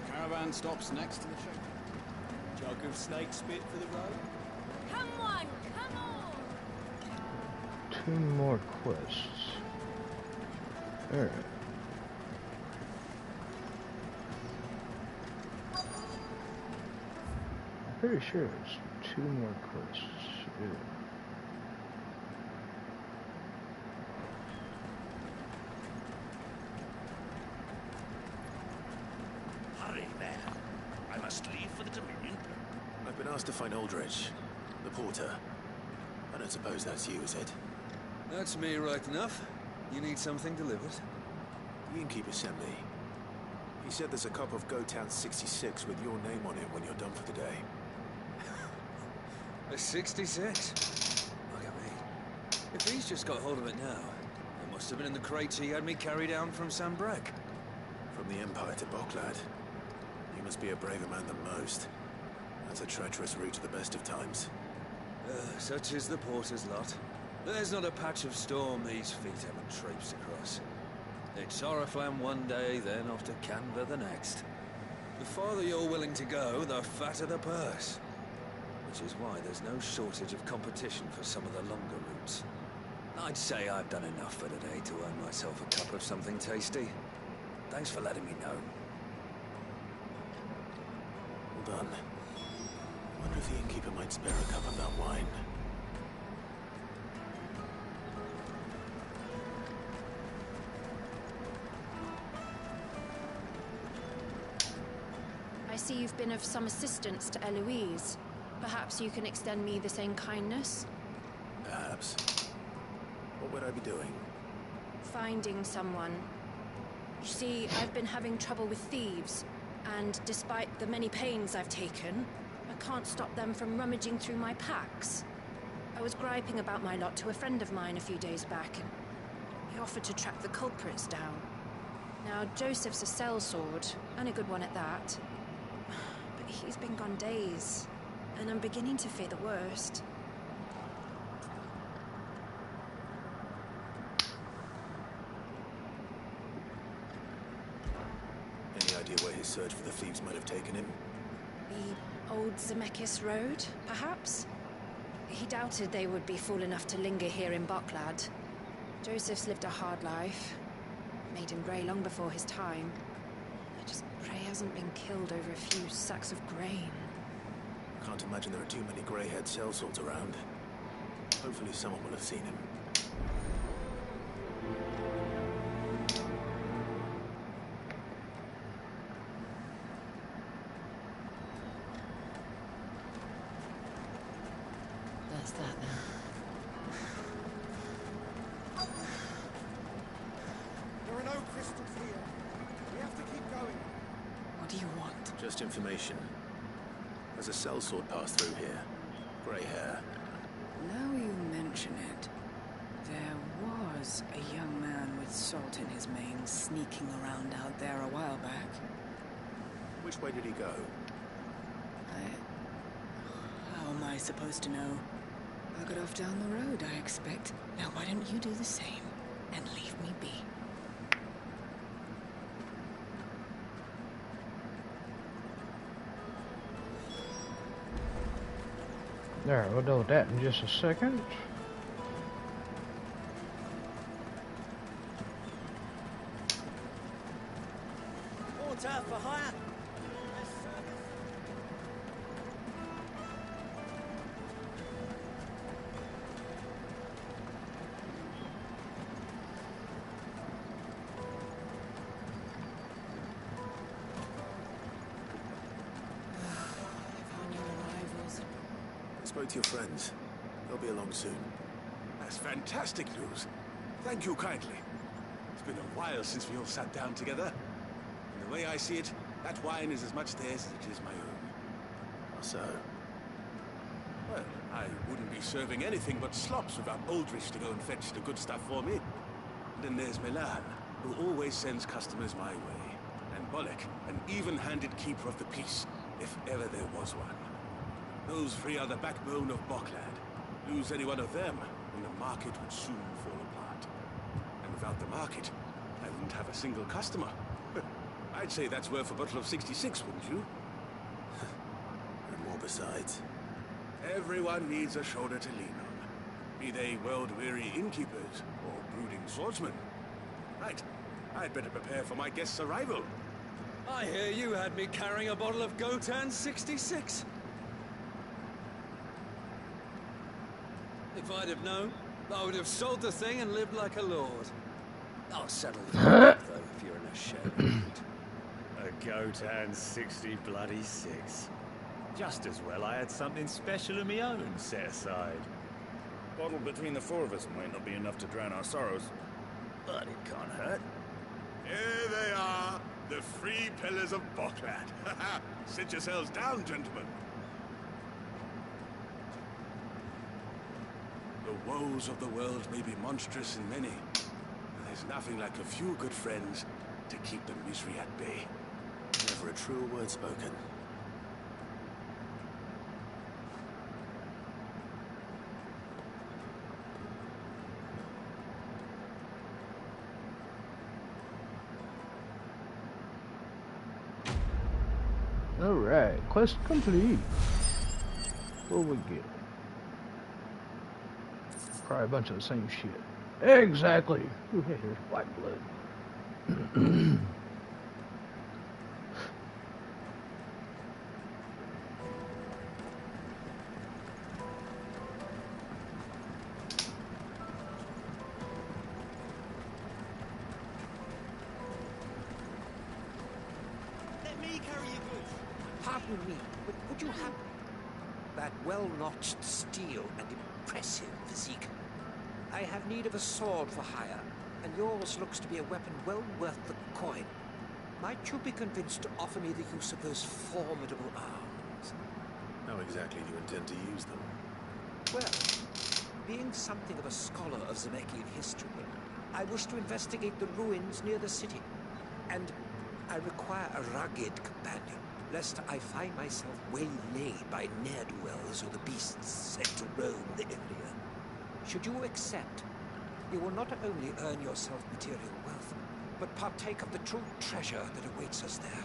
The caravan stops next to the ship. Jug of snake spit for the road? Come on, come on! 2 more quests. Alright. I'm pretty sure it's 2 more quests. Yeah. Hurry there. I must leave for the Dominion. I've been asked to find Aldrich, the porter. I don't suppose that's you, is it? That's me right enough. You need something delivered? The innkeeper sent me. He said there's a cup of Gotan 66 with your name on it when you're done for the day. A 66? Look at me. If he's just got hold of it now, it must have been in the crates he had me carry down from Sambrek. From the Empire to Boklad. You must be a braver man than most. That's a treacherous route to the best of times. Such is the porter's lot. There's not a patch of storm these feet haven't traipsed across. It's Oriflamme one day, then off to Canva the next. The farther you're willing to go, the fatter the purse. Which is why there's no shortage of competition for some of the longer routes. I'd say I've done enough for today to earn myself a cup of something tasty. Thanks for letting me know. Well done. Wonder if the innkeeper might spare a cup of that wine. I see you've been of some assistance to Eloise. Perhaps you can extend me the same kindness? Perhaps. What would I be doing? Finding someone. You see, I've been having trouble with thieves, and despite the many pains I've taken, I can't stop them from rummaging through my packs. I was griping about my lot to a friend of mine a few days back, and he offered to track the culprits down. Now, Joseph's a sellsword, and a good one at that. But he's been gone days, and I'm beginning to fear the worst. Any idea where his search for the thieves might have taken him? The old Zemeckis Road, perhaps? He doubted they would be fool enough to linger here in Boklad. Joseph's lived a hard life. Made him grey long before his time. I just pray he hasn't been killed over a few sacks of grain. Can't imagine there are too many grey-haired sellswords around. Hopefully someone will have seen him. That's that then. There are no crystals here. We have to keep going. What do you want? Just information. There's a sellsword passed through here. Grey hair. Now you mention it, there was a young man with salt in his mane sneaking around out there a while back. Which way did he go? How am I supposed to know? I got off down the road, I expect. Now why don't you do the same and leave me be? There, we'll deal with that in just a second. spoke to your friends. They'll be along soon. That's fantastic news. Thank you kindly. It's been a while since we all sat down together. And the way I see it, that wine is as much theirs as it is my own. How so? Well, I wouldn't be serving anything but slops without Aldrich to go and fetch the good stuff for me. And then there's Milan, who always sends customers my way. And Bolek, an even-handed keeper of the peace, if ever there was one. Those three are the backbone of Boklad. Lose any one of them, and the market would soon fall apart. And without the market, I wouldn't have a single customer. I'd say that's worth a bottle of 66, wouldn't you? And more besides. Everyone needs a shoulder to lean on. Be they world-weary innkeepers or brooding swordsmen. Right. I'd better prepare for my guest's arrival. I hear you had me carrying a bottle of Gotan 66. If I'd have known, I would have sold the thing and lived like a lord. I'll settle it though, if you're in a shed. A Gotan 60 bloody 6. Just as well I had something special of my own set aside. Bottle between the four of us might not be enough to drown our sorrows, but it can't hurt. Here they are, the three pillars of Boklad. Sit yourselves down, gentlemen. The woes of the world may be monstrous in many, but there's nothing like a few good friends to keep the misery at bay. Never a truer word spoken. Alright, quest complete. What do we get? Probably a bunch of the same shit. Exactly. Ooh, hey, here's black blood. Let me carry you goods. Pardon me, but would you have that well-notched steel and impressive physique? I have need of a sword for hire, and yours looks to be a weapon well worth the coin. Might you be convinced to offer me the use of those formidable arms? How exactly do you intend to use them? Well, being something of a scholar of Zemeckis history, I wish to investigate the ruins near the city, and I require a rugged companion, lest I find myself waylaid by ne'er-do-wells or the beasts sent to roam the area. Should you accept, you will not only earn yourself material wealth, but partake of the true treasure that awaits us there.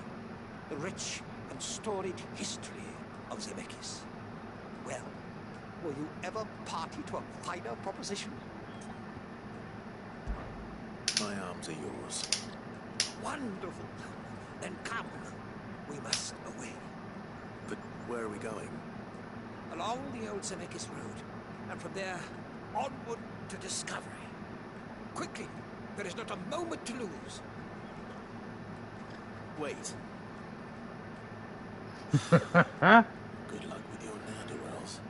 The rich and storied history of Zemeckis. Well, will you ever party to a finer proposition? My arms are yours. Wonderful. Then come. We must away. But where are we going? Along the old Zemeckis Road, and from there, onward to discovery. Quickly! There is not a moment to lose. Wait. Good luck with your ne'er-do-wells.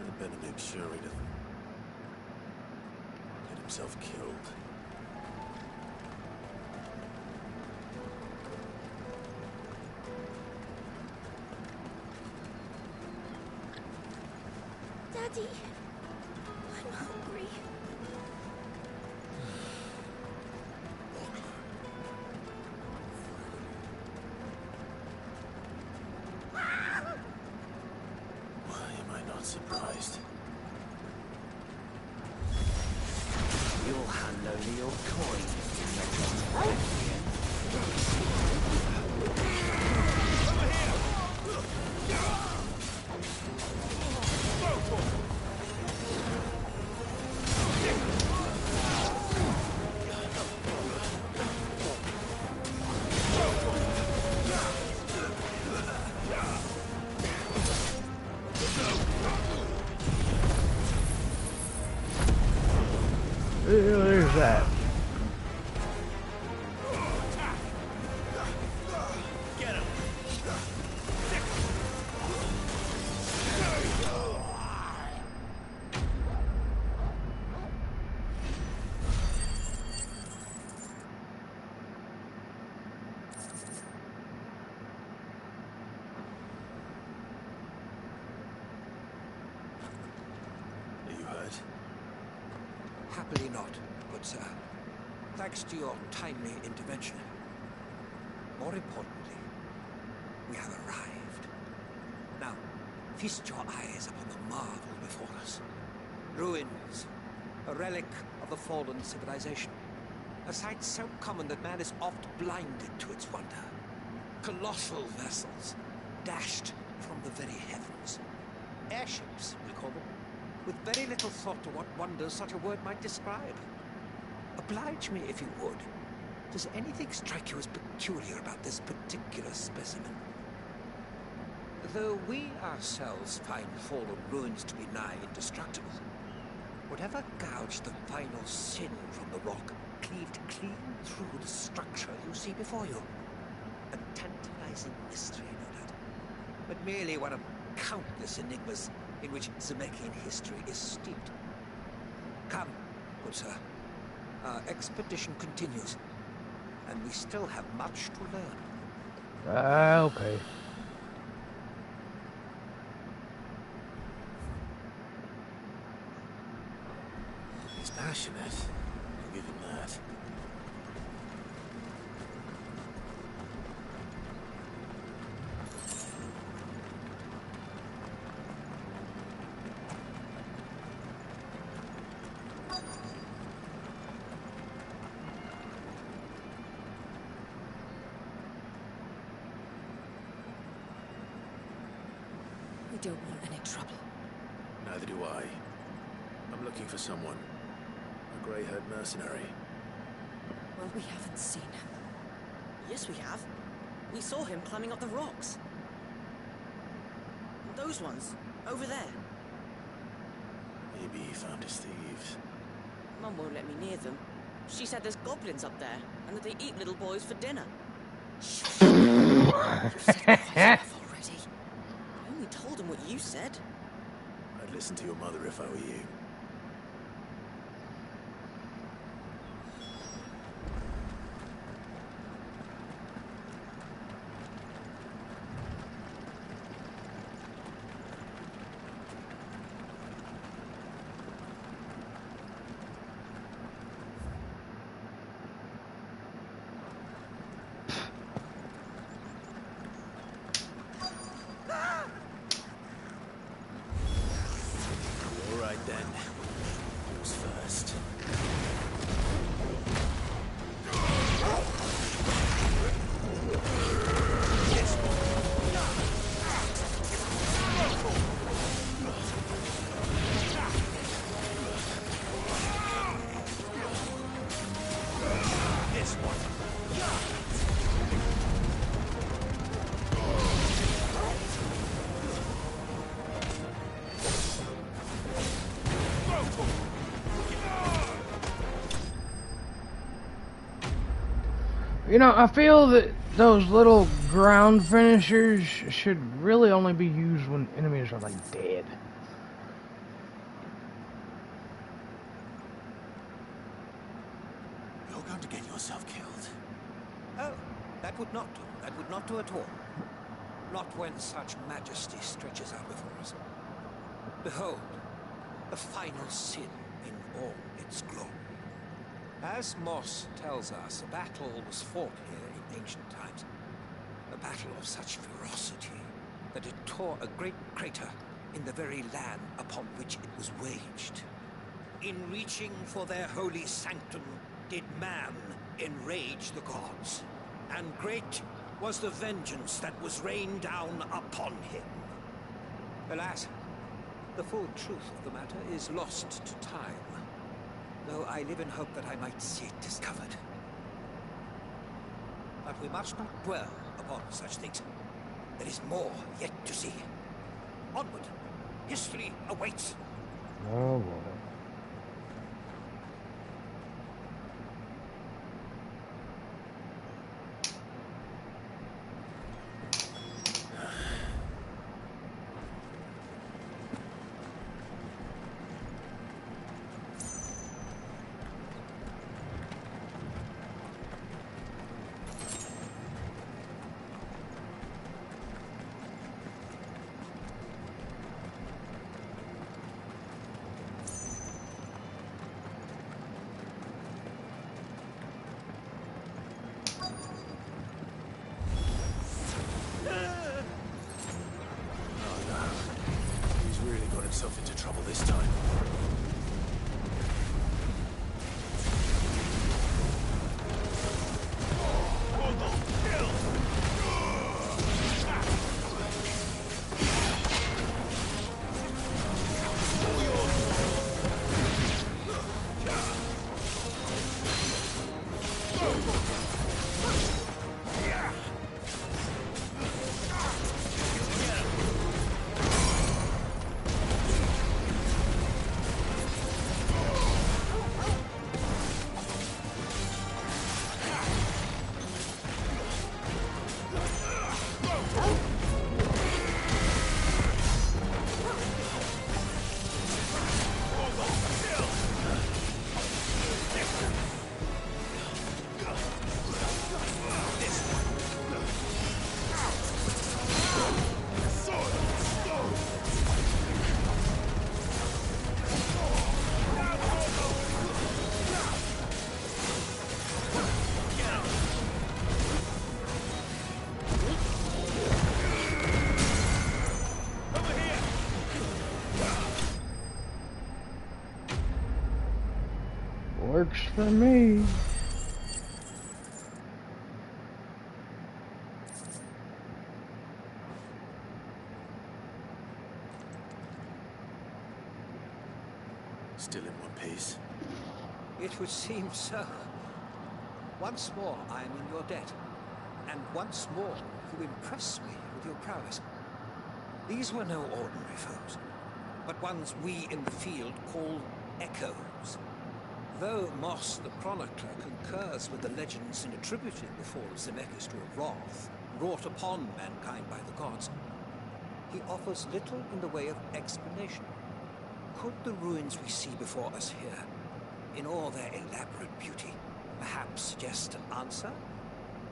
I'd better make sure he doesn't get himself killed. Daddy, I'm hungry. Why am I not surprised? You'll hand over your coin if you know what's right here. Over here! Happily not, good sir. Thanks to your timely intervention. More importantly, we have arrived. Now, feast your eyes upon the marvel before us. Ruins, a relic of a fallen civilization. A sight so common that man is oft blinded to its wonder. Colossal vessels, dashed from the very heavens. Airships, we call them, with very little thought to what wonders such a word might describe. Oblige me if you would. Does anything strike you as peculiar about this particular specimen? Though we ourselves find fallen ruins to be nigh indestructible, whatever gouged the final sin from the rock cleaved clean through the structure you see before you. A tantalizing mystery, no doubt, but merely one of countless enigmas in which Zemeckis history is steeped. Come, good sir. Our expedition continues, and we still have much to learn. Okay. He's passionate. I'll give him that. We don't want any trouble. Neither do I. I'm looking for someone. A grey-haired mercenary. Well, we haven't seen him. Yes, we have. We saw him climbing up the rocks. Those ones, over there. Maybe he found his thieves. Mum won't let me near them. She said there's goblins up there, and that they eat little boys for dinner. Shh. You've said quite enough already. I only told him what you said. I'd listen to your mother if I were you. You know, I feel that those little ground finishers should really only be used when enemies are, like, dead. You're going to get yourself killed. Oh, that would not do. That would not do at all. Not when such majesty stretches out before us. Behold, the final sin in all its glory. As Moss tells us, a battle was fought here in ancient times. A battle of such ferocity that it tore a great crater in the very land upon which it was waged. In reaching for their holy sanctum, did man enrage the gods. And great was the vengeance that was rained down upon him. Alas, the full truth of the matter is lost to time. Though I live in hope that I might see it discovered. But we must not dwell upon such things. There is more yet to see. Onward! History awaits! Oh, boy. Works for me. Still in one piece. It would seem so. Once more I am in your debt, and once more you impress me with your prowess. These were no ordinary foes, but ones we in the field call echoes. Though Moss the chronicler concurs with the legends in attributing the fall of Zemeckis to a wrath wrought upon mankind by the gods, he offers little in the way of explanation. Could the ruins we see before us here, in all their elaborate beauty, perhaps suggest an answer?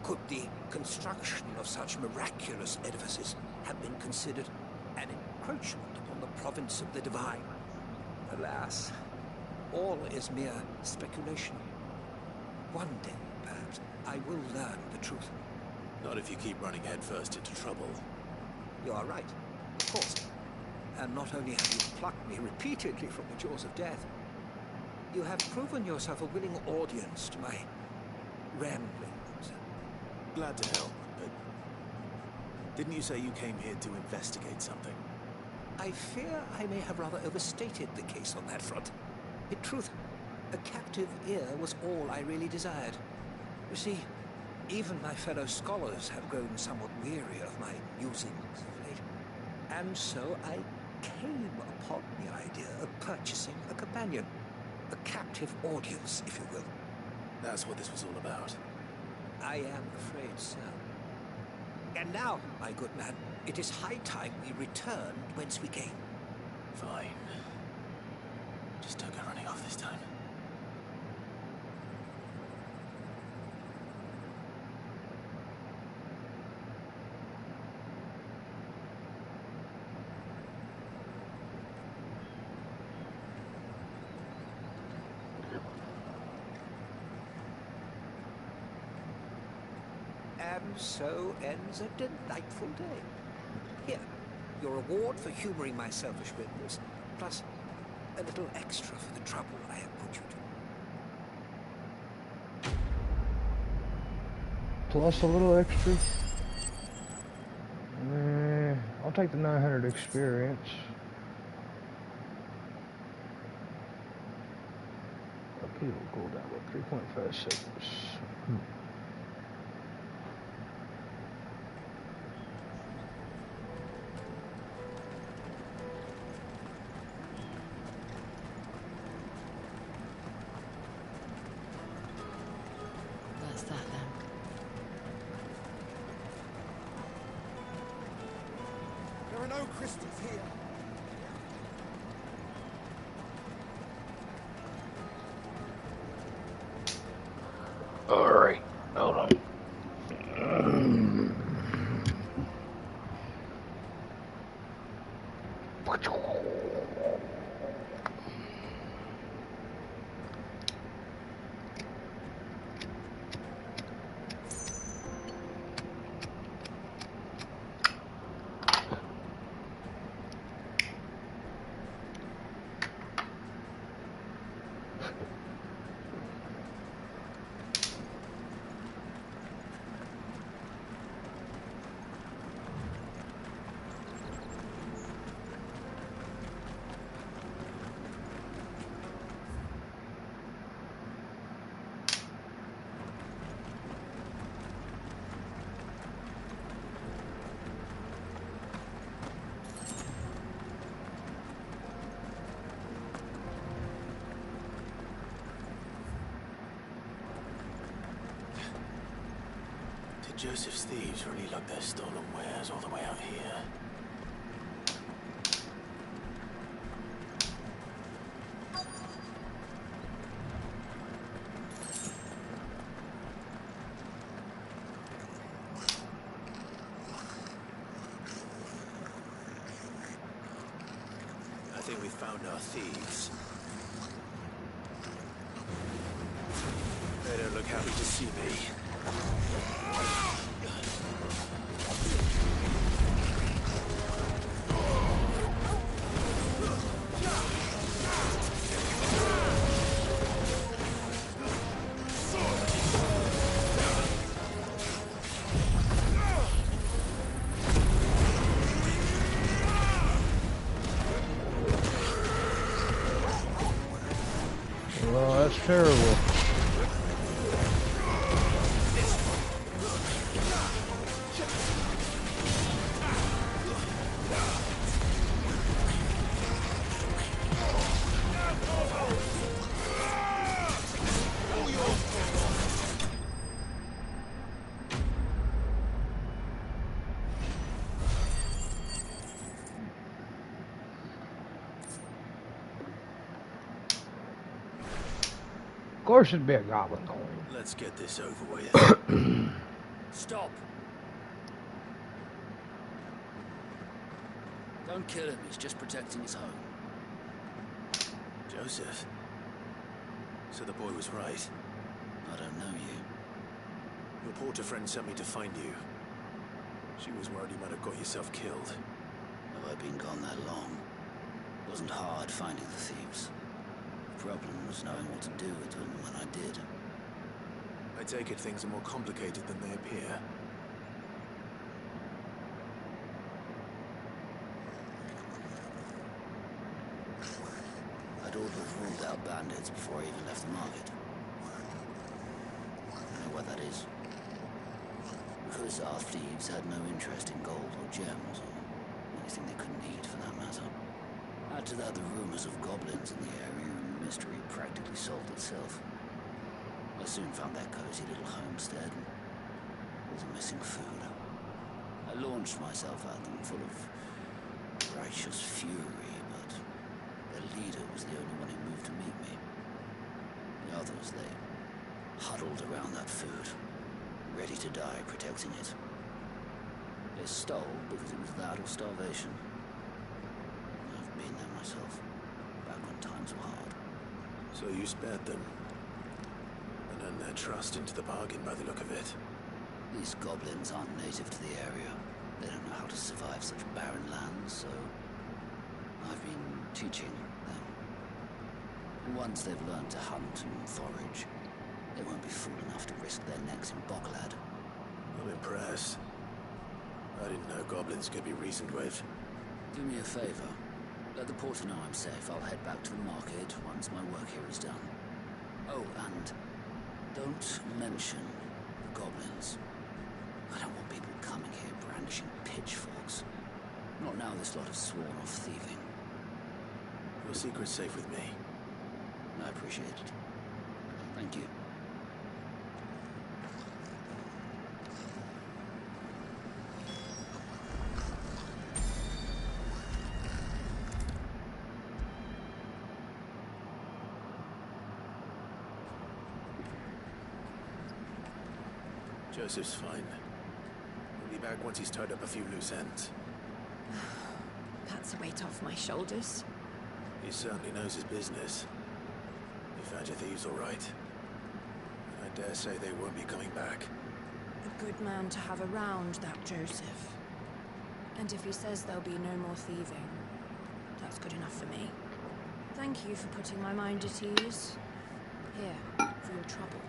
Could the construction of such miraculous edifices have been considered an encroachment upon the province of the divine? Alas, all is mere speculation. One day, perhaps, I will learn the truth. Not if you keep running headfirst into trouble. You are right, of course. And not only have you plucked me repeatedly from the jaws of death, you have proven yourself a willing audience to my ramblings. Glad to help, but didn't you say you came here to investigate something? I fear I may have rather overstated the case on that front. In truth, a captive ear was all I really desired. You see, even my fellow scholars have grown somewhat weary of my musings of late. And so I came upon the idea of purchasing a companion. A captive audience, if you will. That's what this was all about. I am afraid so. And now, my good man, it is high time we returned whence we came. Fine. Just don't go running off this time. And so ends a delightful day. Here, your reward for humoring my selfish whims, plus a little extra for the trouble I have put you to. Plus a little extra. I'll take the 900 experience. Upheaval cooldown with 3.5 seconds. That's that then. There are no crystals here. Alright, hold on. Joseph's thieves really lug their stolen wares all the way out here. I think we found our thieves. They don't look happy to see me. Well, that's terrible. Of course it'd be a goblin coin. Let's get this over with. Stop! Don't kill him, he's just protecting his home. Joseph? So the boy was right. I don't know you. Your porter friend sent me to find you. She was worried you might have got yourself killed. Have I been gone that long? It wasn't hard finding the thieves. The problem was knowing what to do with them when I did. I take it things are more complicated than they appear. I'd ought to have ruled out bandits before I even left the market. You know what that is? Because our thieves had no interest in gold or gems, or anything they couldn't eat for that matter. Add to that the rumors of goblins in the area, and the mystery practically solved itself. I soon found their cozy little homestead, and all the missing food. I launched myself at them full of righteous fury, but their leader was the only one who moved to meet me. The others, they huddled around that food, ready to die protecting it. They stole because it was that or starvation. I've been there myself, back when times were hard. So you spared them, and earned their trust into the bargain by the look of it. These goblins aren't native to the area. They don't know how to survive such barren lands, so I've been teaching them. And once they've learned to hunt and forage, they won't be fool enough to risk their necks in Boklad. I'm impressed. I didn't know goblins could be reasoned with. Do me a favor. Let the porter know I'm safe. I'll head back to the market once my work here is done. Oh, and don't mention the goblins. I don't want people coming here brandishing pitchforks. Not now this lot have sworn off thieving. Your secret's safe with me. I appreciate it. Thank you. Joseph's fine. He'll be back once he's tied up a few loose ends. That's a weight off my shoulders. He certainly knows his business. You found your thieves all right. I dare say they won't be coming back. A good man to have around, that Joseph. And if he says there'll be no more thieving, that's good enough for me. Thank you for putting my mind at ease. Here, for your troubles.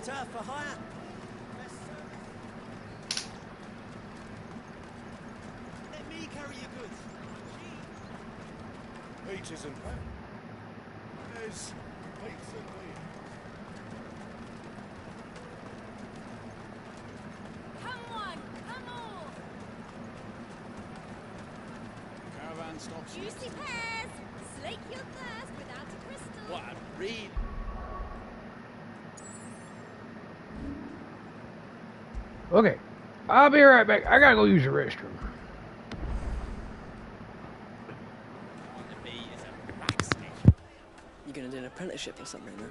Turf for hire? Let me carry your goods. Peaches and pan. There's pizza beer. Come on, come on! Caravan stops. Juicy pears! Slake your thirst without a crystal. What a read. Okay, I'll be right back. I gotta go use the restroom. Want to be is a blacksmith. You gonna do an apprenticeship or something then?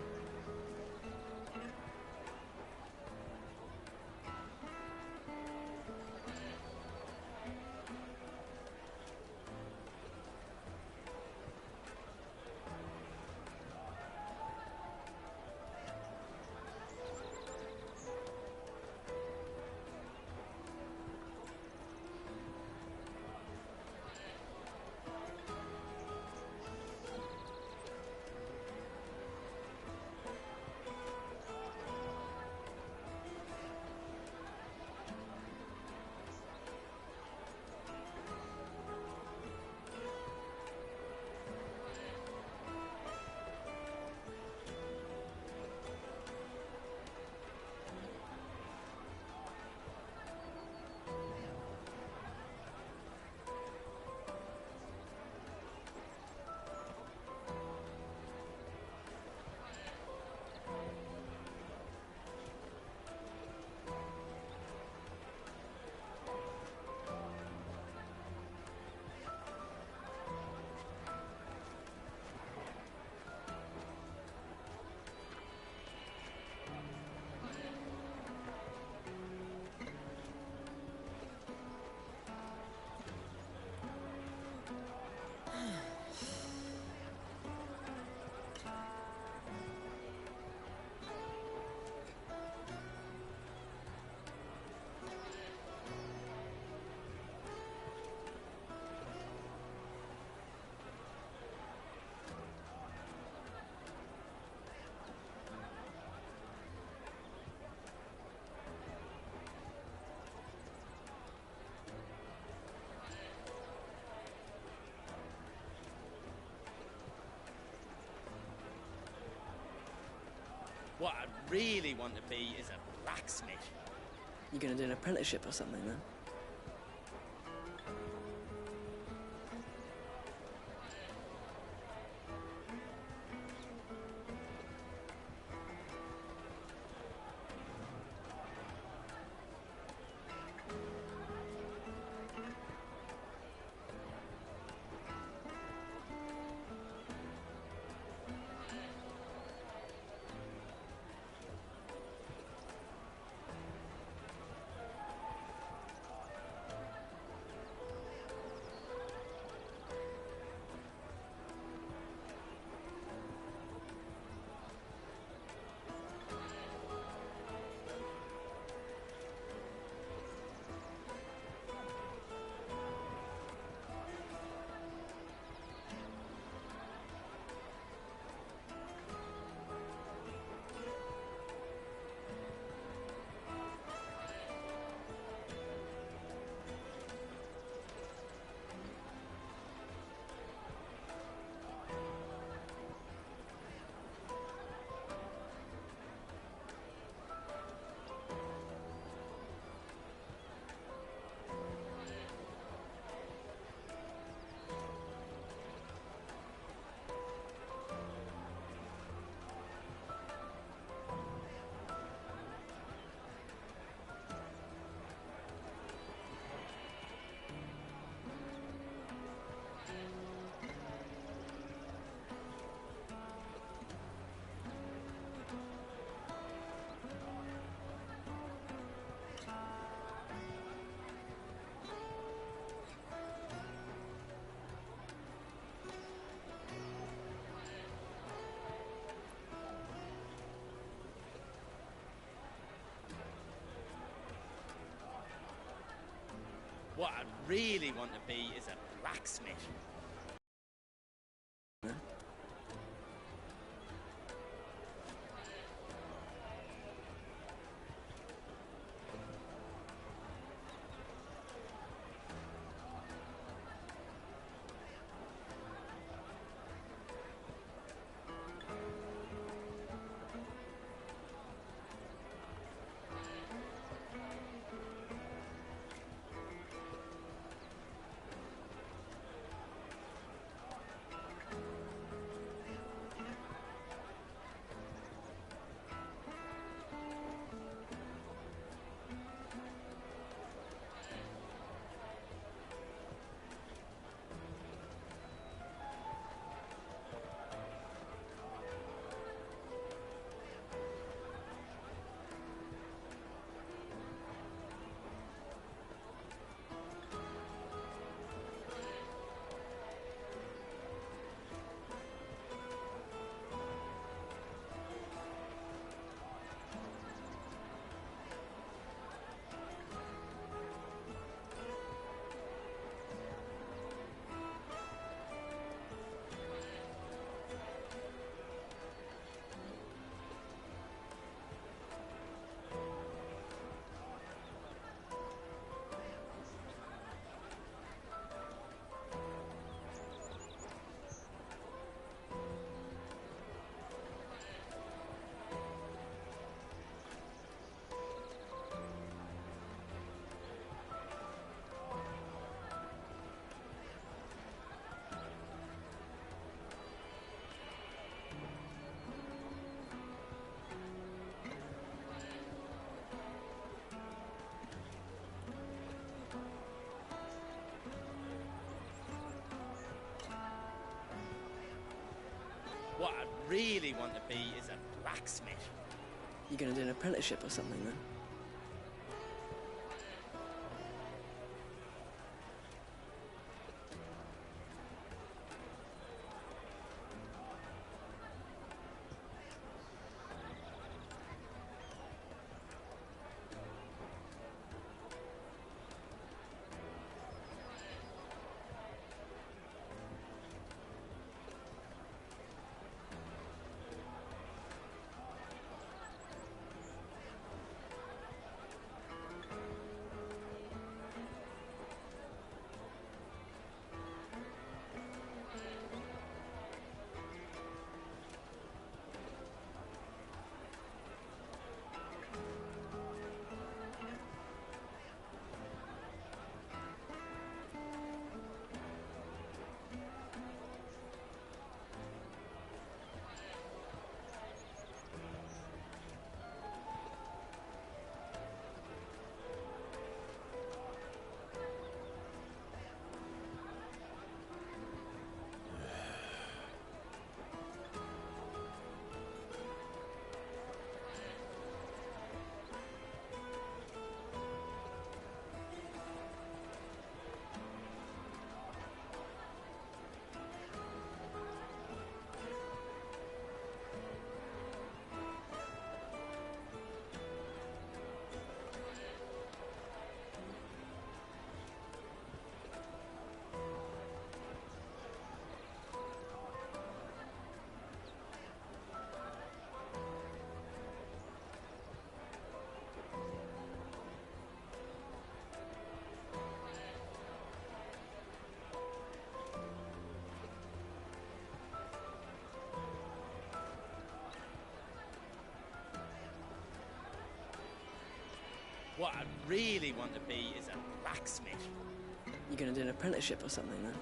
What I really want to be is a blacksmith. You gonna do an apprenticeship or something then? What I really want to be is a blacksmith. really want to be is a blacksmith. You gonna do an apprenticeship or something then? What I really want to be is a blacksmith. You gonna do an apprenticeship or something then?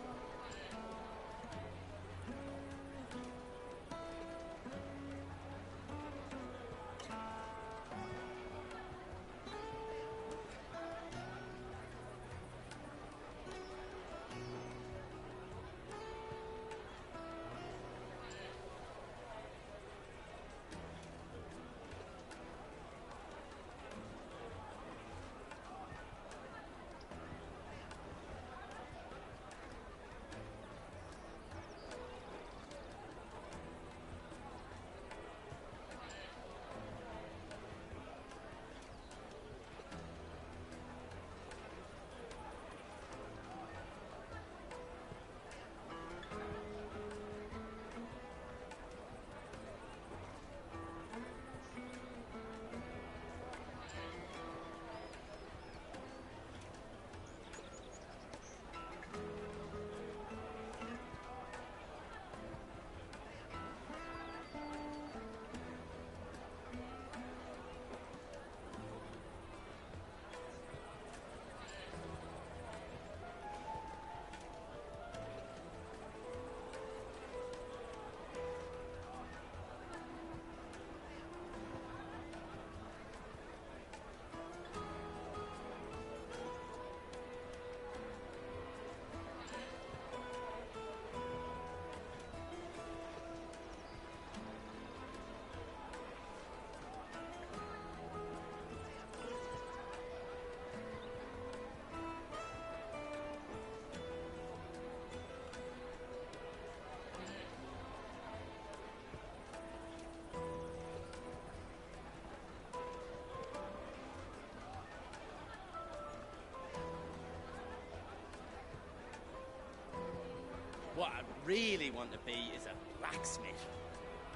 What I really want to be is a blacksmith.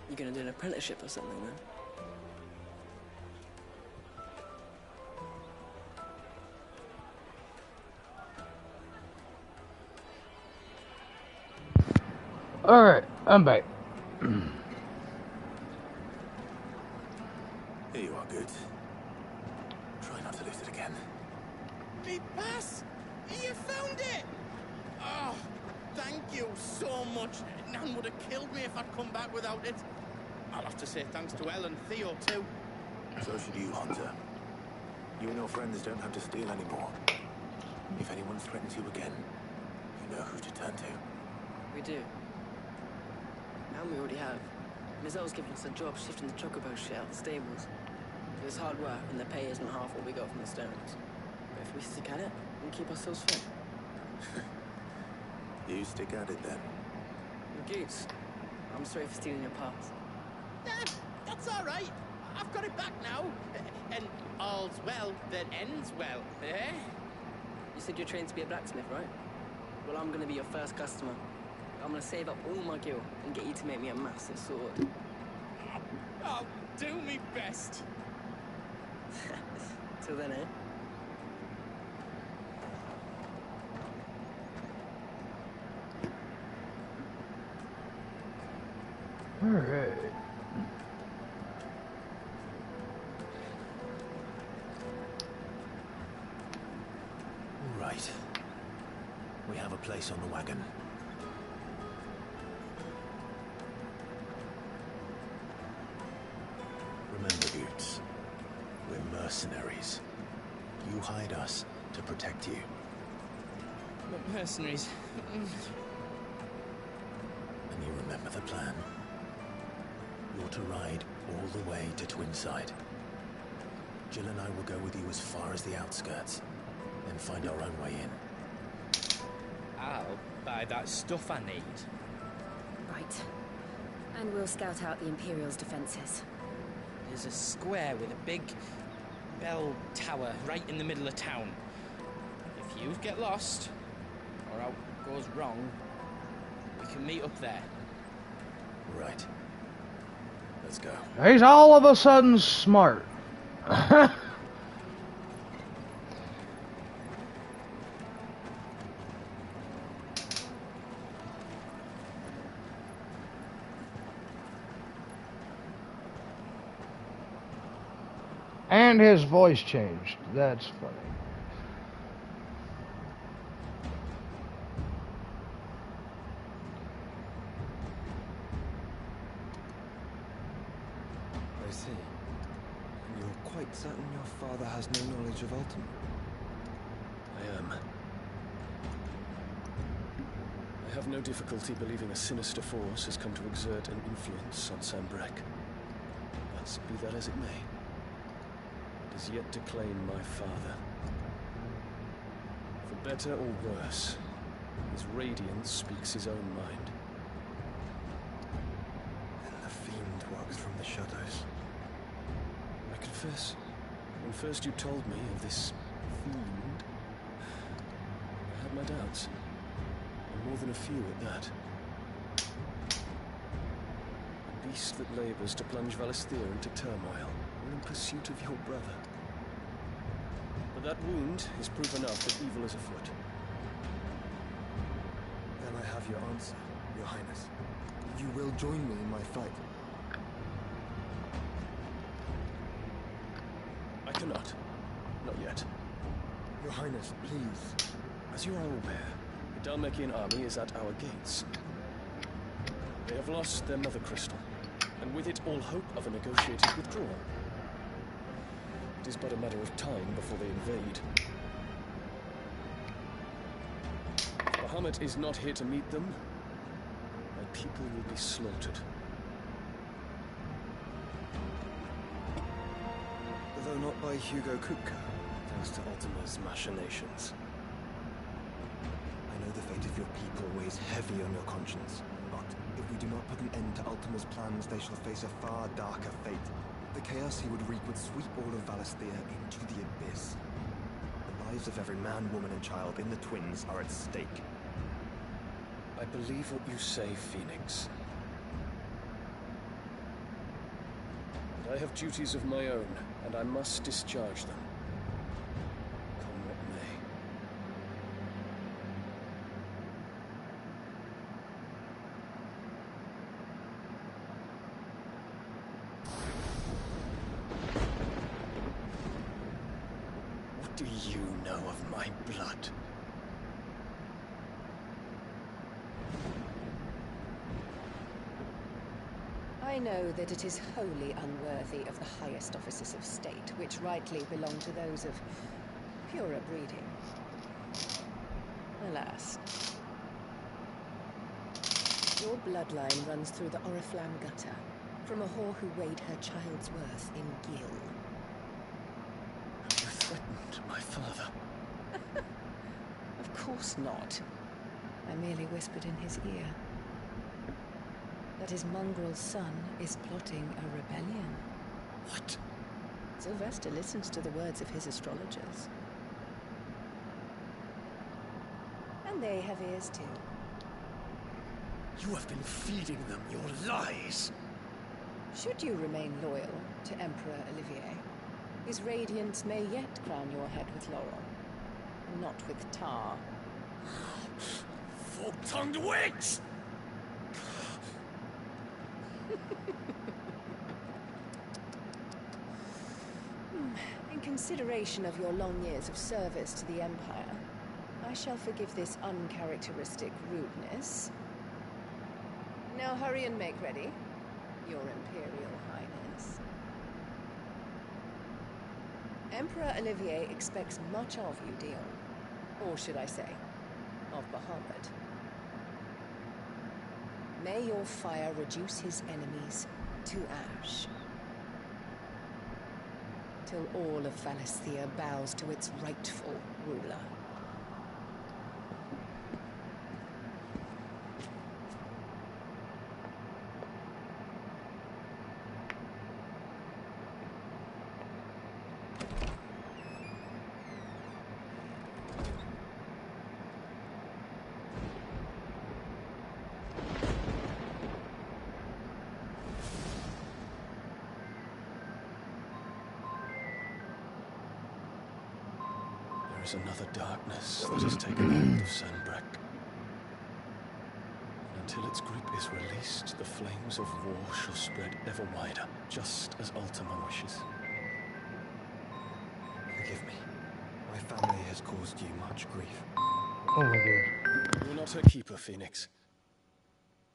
You gonna do an apprenticeship or something then? Alright, I'm back. Here you are, good. Try not to lose it again. Me pass! You found it! Oh, thank you so much. Nan would have killed me if I'd come back without it. I'll have to say thanks to Elle and Theo too. So should you, Hunter. You and your friends don't have to steal anymore. If anyone threatens you again, you know who to turn to. We do. And we already have. Mizelle's given us a job shifting the chocobo shit out the stables. It's hard work, and the pay isn't half what we got from the Stones. But if we stick at it, we'll keep ourselves fed. You stick at it then. Goots, I'm sorry for stealing your parts. That's all right. I've got it back now. And all's well that ends well, eh? You said you're trained to be a blacksmith, right? Well, I'm gonna be your first customer. I'm gonna save up all my gil and get you to make me a massive sword. I'll do me best. Till then, eh? All right. All right. We have a place on the wagon. Remember, Goots, we're mercenaries. You hide us to protect you. But mercenaries... And you remember the plan? You're to ride all the way to Twinside. Jill and I will go with you as far as the outskirts, then find our own way in. I'll buy that stuff I need. Right. And we'll scout out the Imperial's defenses. There's a square with a big bell tower right in the middle of town. If you get lost, or out goes wrong, we can meet up there. Right. Let's go. He's all of a sudden smart. And his voice changed. That's funny. I see. You're quite certain your father has no knowledge of Ultima? I am. I have no difficulty believing a sinister force has come to exert an influence on Sanbrek. But be that as it may, it is yet to claim my father. For better or worse, his radiance speaks his own mind. Then the fiend walks from the shadows. I confess, when first you told me of this fiend, I had my doubts. And more than a few at that. A beast that labors to plunge Valisthea into turmoil, all in pursuit of your brother. But that wound is proof enough that evil is afoot. Then I have your answer, Your Highness. You will join me in my fight. I cannot. Not yet. Your Highness, please. As you are aware, the Dhalmekian army is at our gates. They have lost their mother crystal, and with it all hope of a negotiated withdrawal. It is but a matter of time before they invade. If Bahamut is not here to meet them, my people will be slaughtered. Though not by Hugo Kupka, Thanks to Ultima's machinations. I know the fate of your people weighs heavy on your conscience, but if we do not put an end to Ultima's plans, they shall face a far darker fate. The chaos he would wreak would sweep all of Valisthea into the abyss. The lives of every man, woman, and child in the Twins are at stake. I believe what you say, Phoenix. But I have duties of my own, and I must discharge them. Come what may. What do you know of my blood? I know that it is wholly unworthy of the highest offices of state, which rightly belong to those of purer breeding. Alas. Your bloodline runs through the Oriflamme gutter, From a whore who weighed her child's worth in gil. You threatened my father. Of course not. I merely whispered in his ear that his mongrel son is plotting a rebellion. What? Sylvester listens to the words of his astrologers. And they have ears too. You have been feeding them your lies. Should you remain loyal to Emperor Olivier, his radiance may yet crown your head with laurel, not with tar. Fork-tongued witch! In consideration of your long years of service to the Empire, I shall forgive this uncharacteristic rudeness. Now hurry and make ready, Your Imperial Highness. Emperor Olivier expects much of you, Dion. Or should I say, of Bahamut. May your fire reduce his enemies to ash. Till all of Valisthea bows to its rightful ruler. There is another darkness that has taken hold of Sanbreque. Until its grip is released, the flames of war shall spread ever wider, just as Ultima wishes. Forgive me. My family has caused you much grief. Oh my god. You are not her keeper, Phoenix.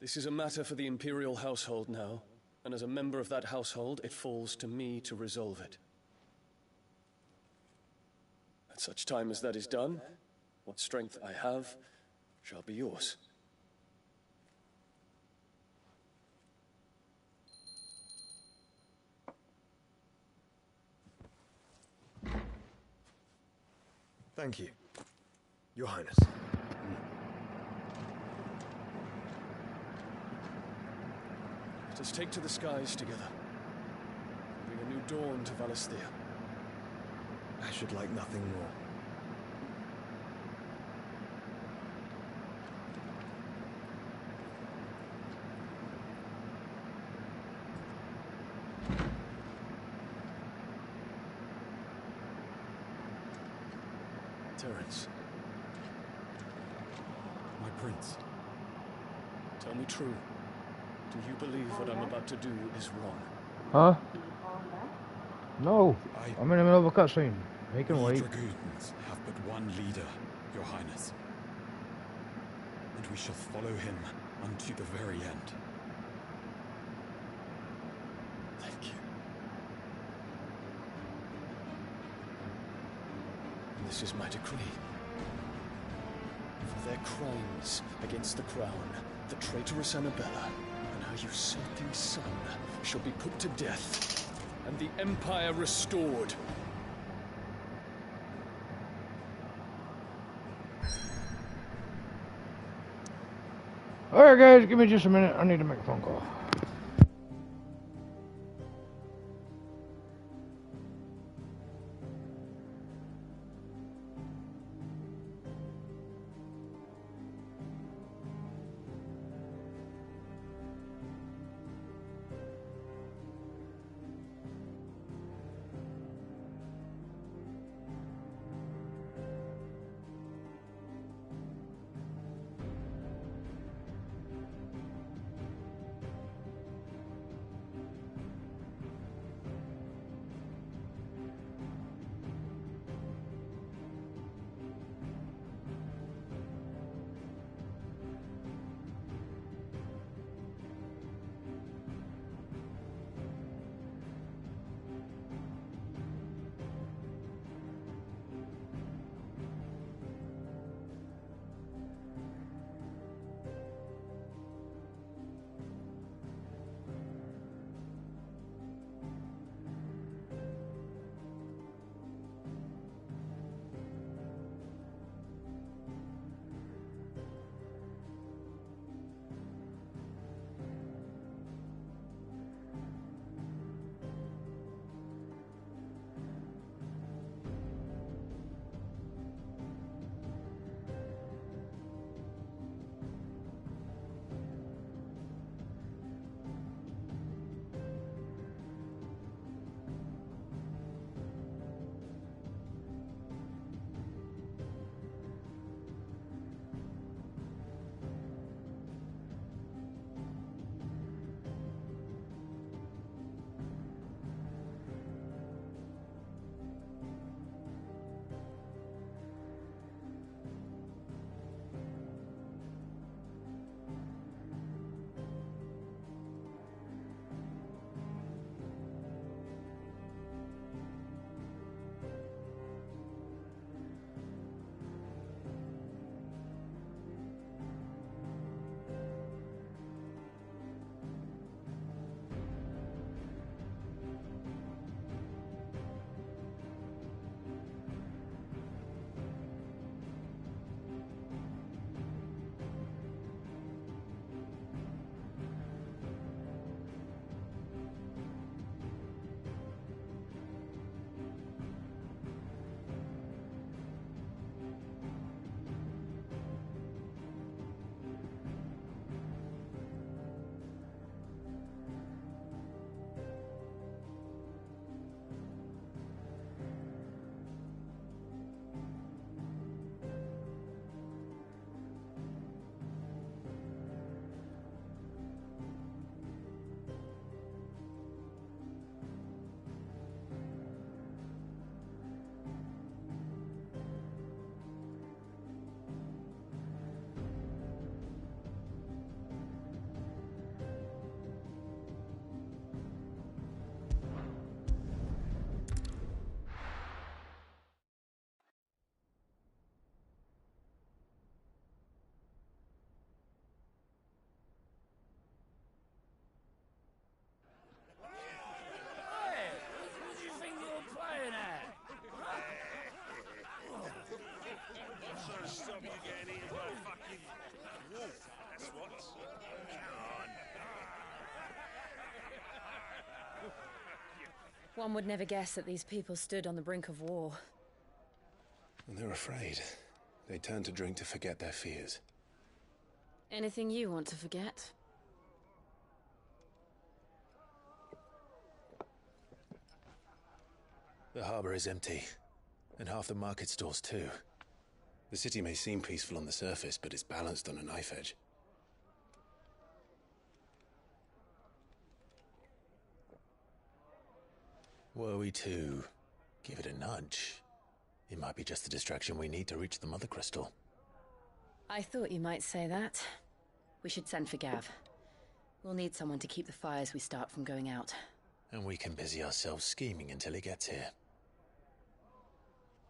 This is a matter for the Imperial household now, and as a member of that household, it falls to me to resolve it. At such time as that is done, what strength I have shall be yours. Thank you, Your Highness. Let us take to the skies together. Bring a new dawn to Valisthea. I should like nothing more. Terence. My prince. Tell me true. Do you believe what I'm about to do is wrong? Huh? No. I'm in the middle of a cutscene. He can wait. We dragoons have but one leader, Your Highness. And we shall follow him unto the very end. Thank you. And this is my decree. For their crimes against the crown, the traitorous Annabella and her usurping son shall be put to death, and the Empire restored. Alright guys, give me just a minute. I need to make a phone call. One would never guess that these people stood on the brink of war. And they're afraid. They turn to drink to forget their fears. Anything you want to forget? The harbor is empty, and half the market stalls too. The city may seem peaceful on the surface, but it's balanced on a knife edge. Were we to give it a nudge, it might be just the distraction we need to reach the Mother Crystal. I thought you might say that. We should send for Gav. We'll need someone to keep the fires we start from going out. And we can busy ourselves scheming until he gets here.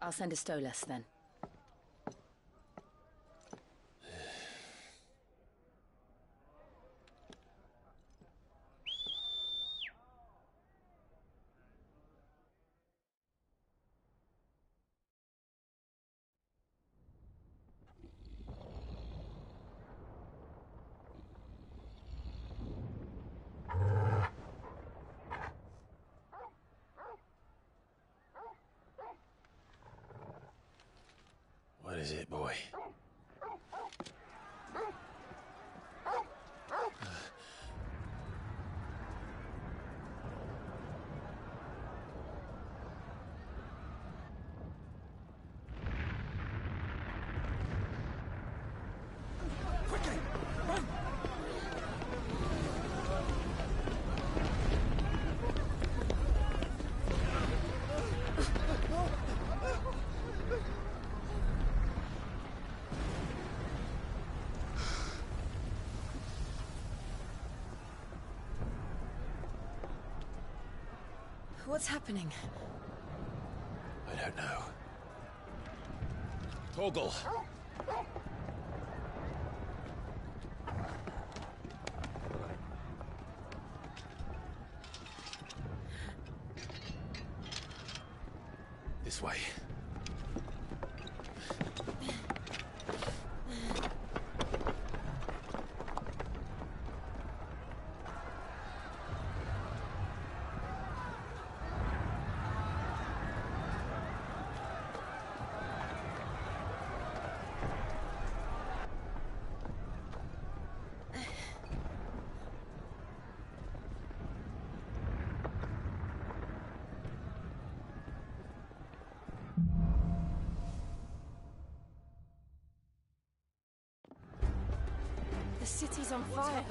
I'll send a Stolas then. What is it, boy? Quickly! Run! What's happening? I don't know. Torgal! This way. The city's on fire.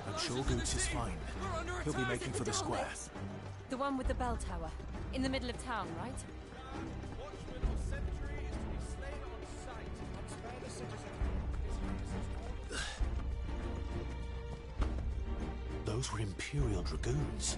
I'm sure Goots is fine. He'll be making for the square. The one with the bell tower. In the middle of town, right? Watchman or sentry is to be slain on sight. Unspare the citizen. Those were Imperial Dragoons.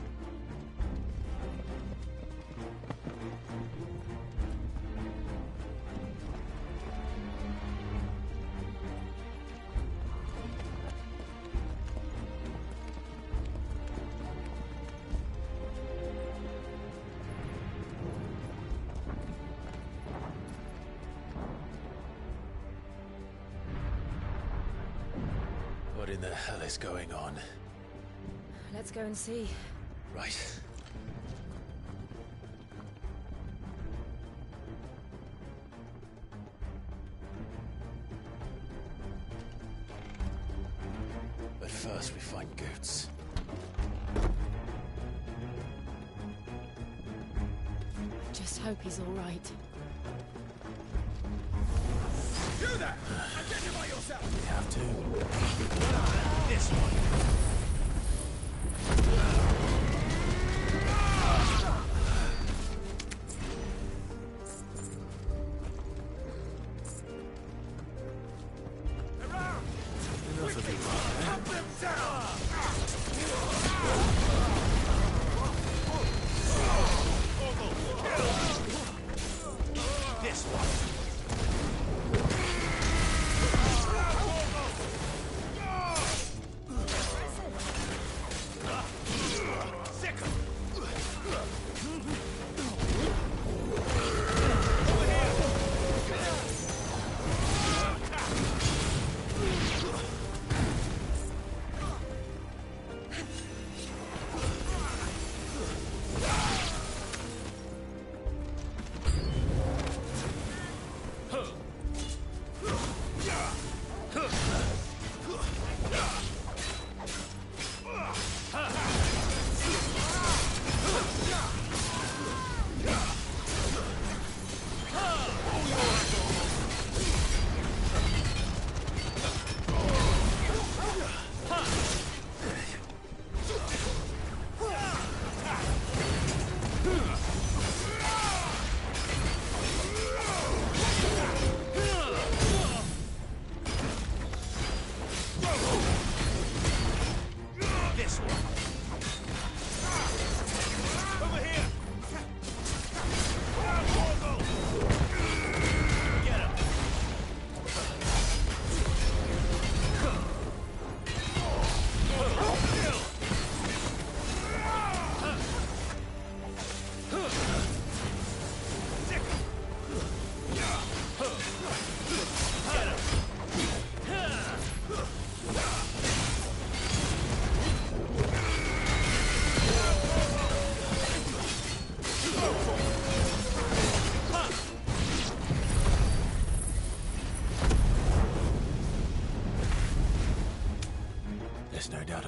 What in the hell is going on? Let's go and see. Right. But first we find Goots. Just hope he's all right. You there! Identify yourself! You have to. This one! Enough of it. Cut them down! This one.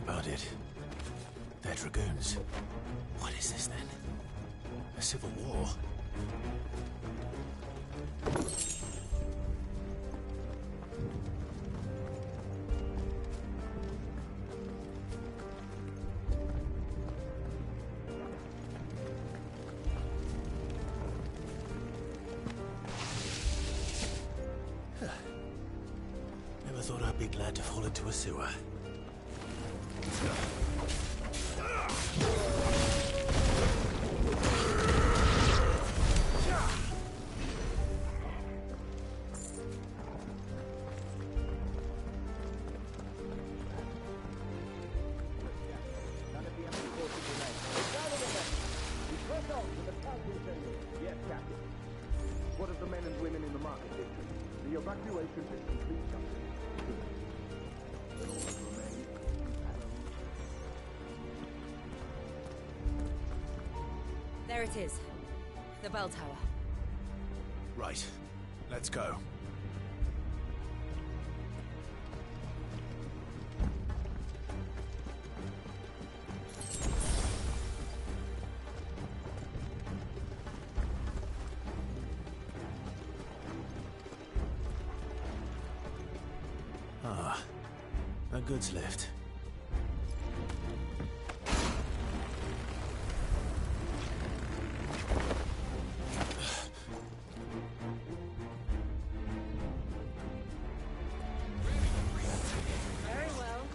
about it. They're dragoons. What is this then? A civil war? Never thought I'd be glad to fall into a sewer. Yes, Captain. What of the men and women in the market district? The evacuation is complete, Captain. The orders remain. There it is. The bell tower. Right. Let's go. Ah, a goods lift. Very well.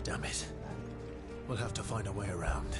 Damn it. We'll have to find a way around.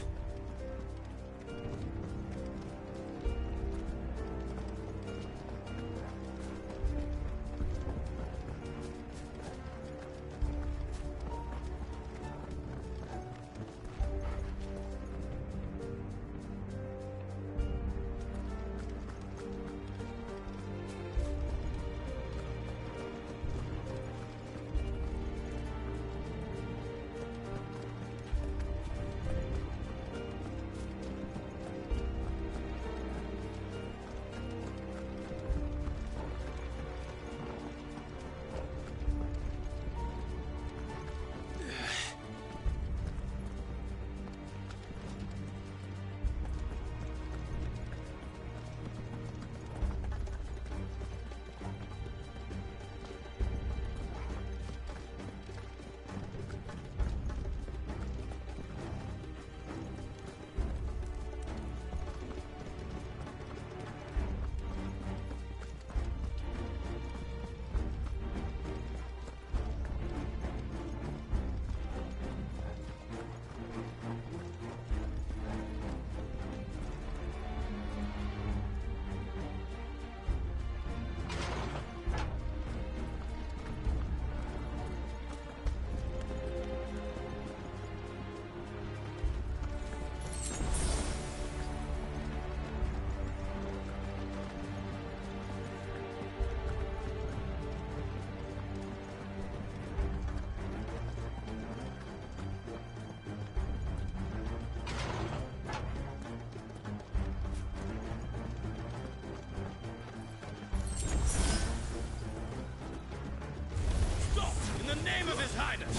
Name of His Highness!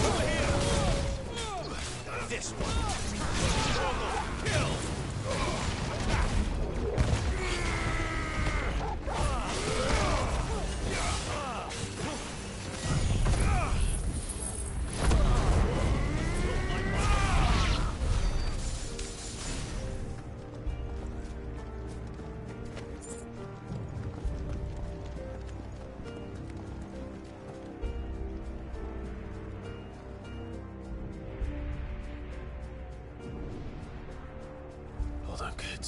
Over here! This one! Almost killed! Hold on, kid.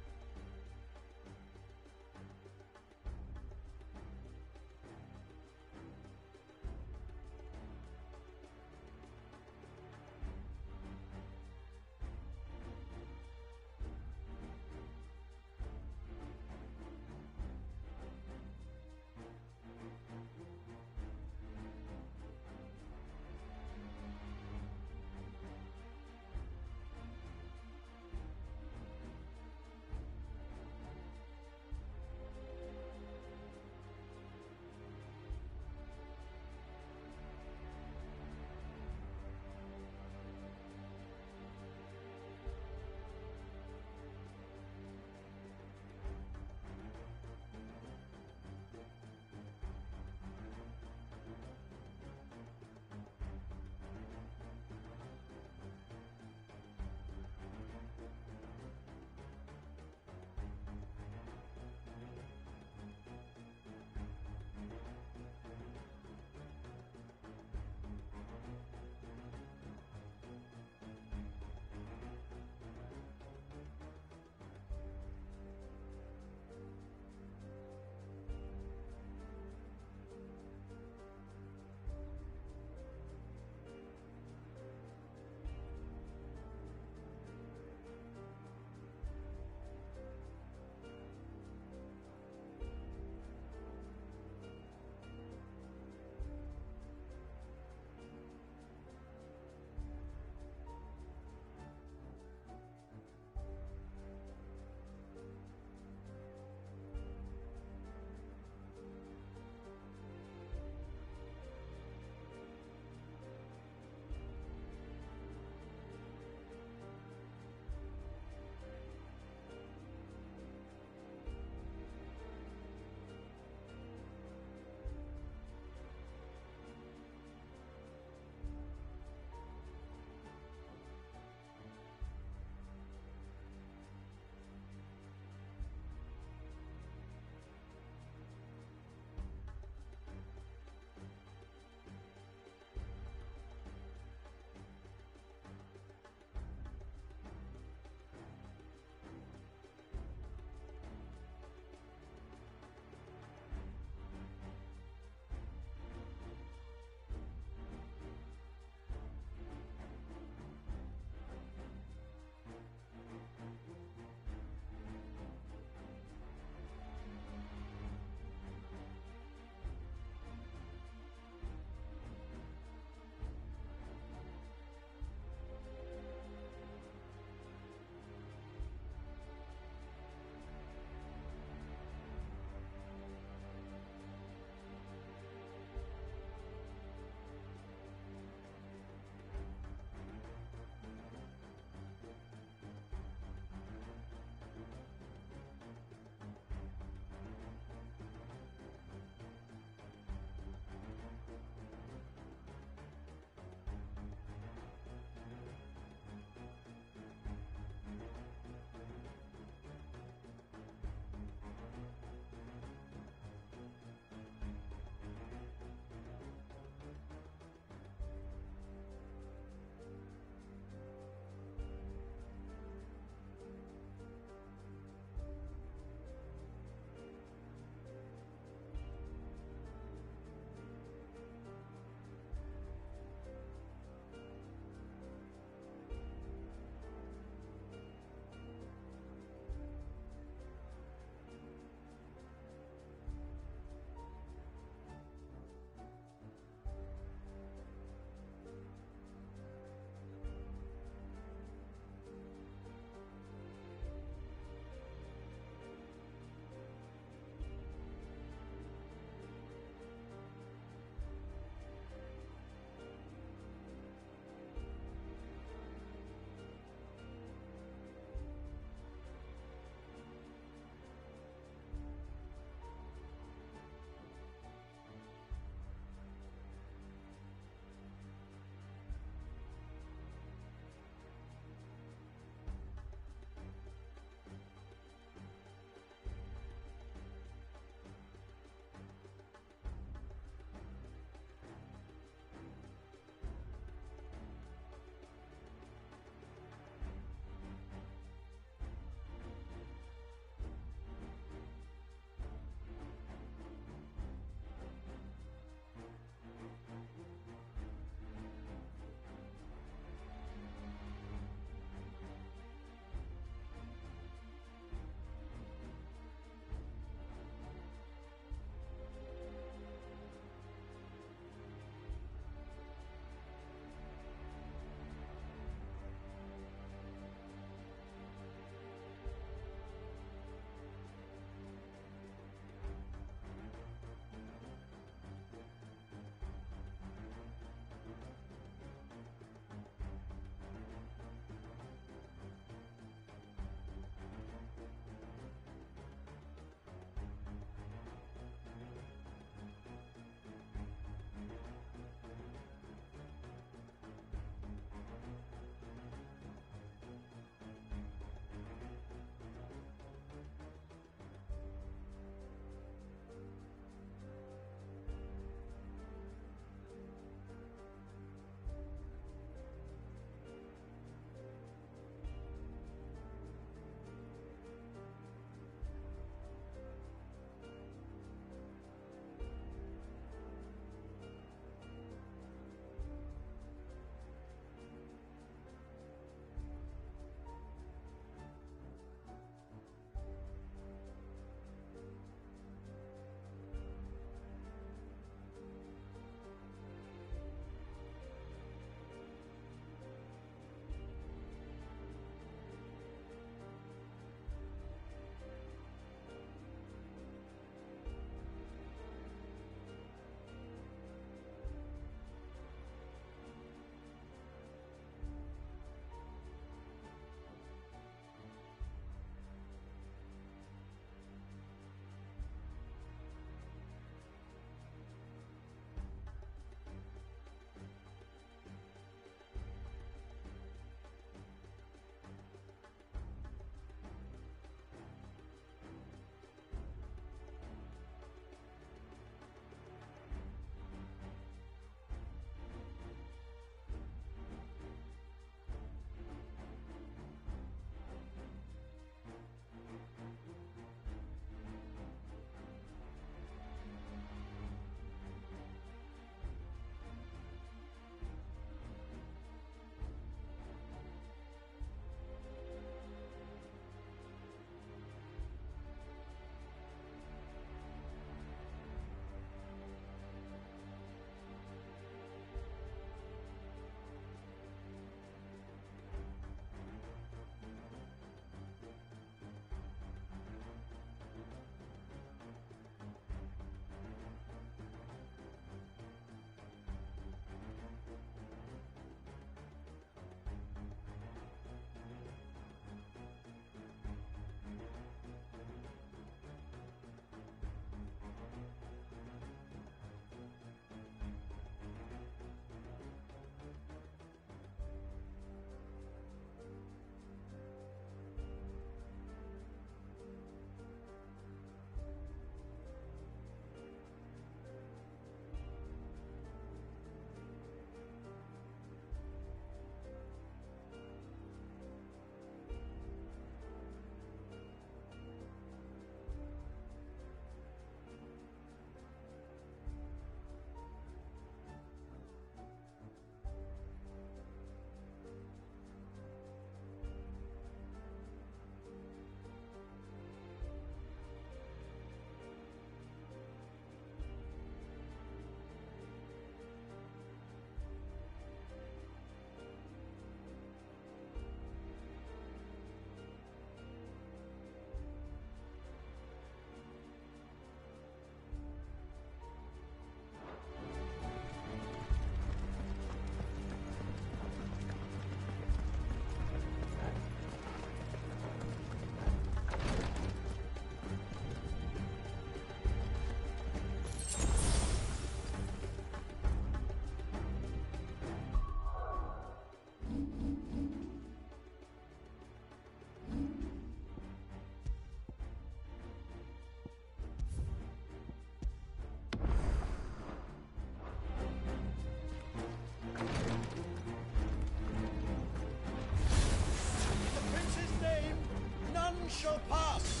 shall pass.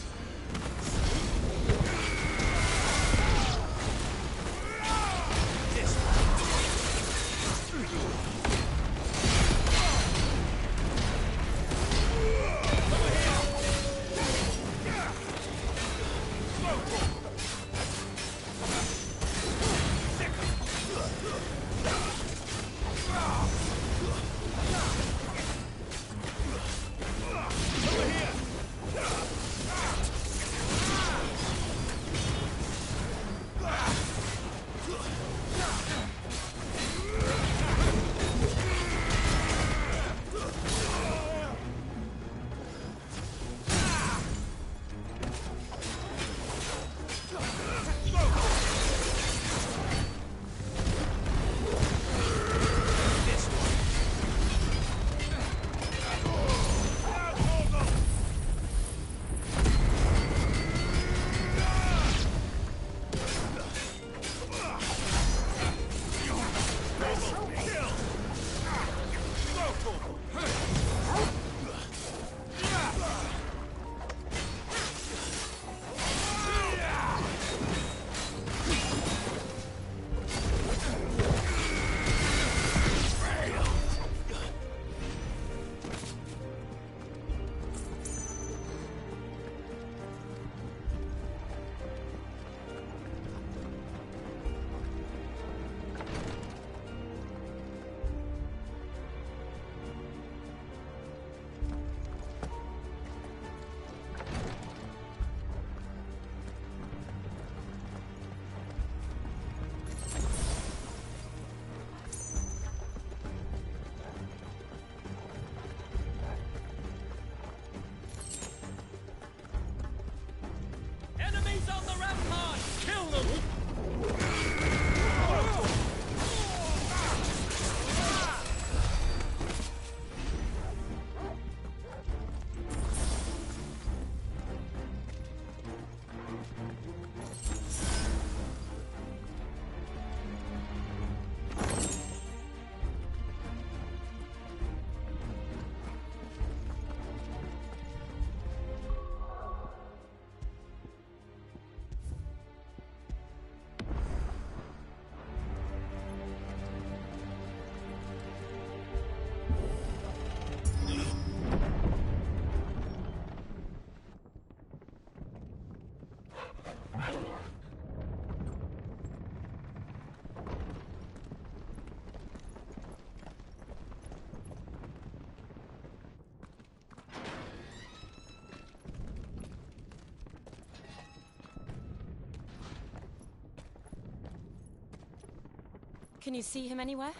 Enemies on the rampart! Kill them! Can you see him anywhere?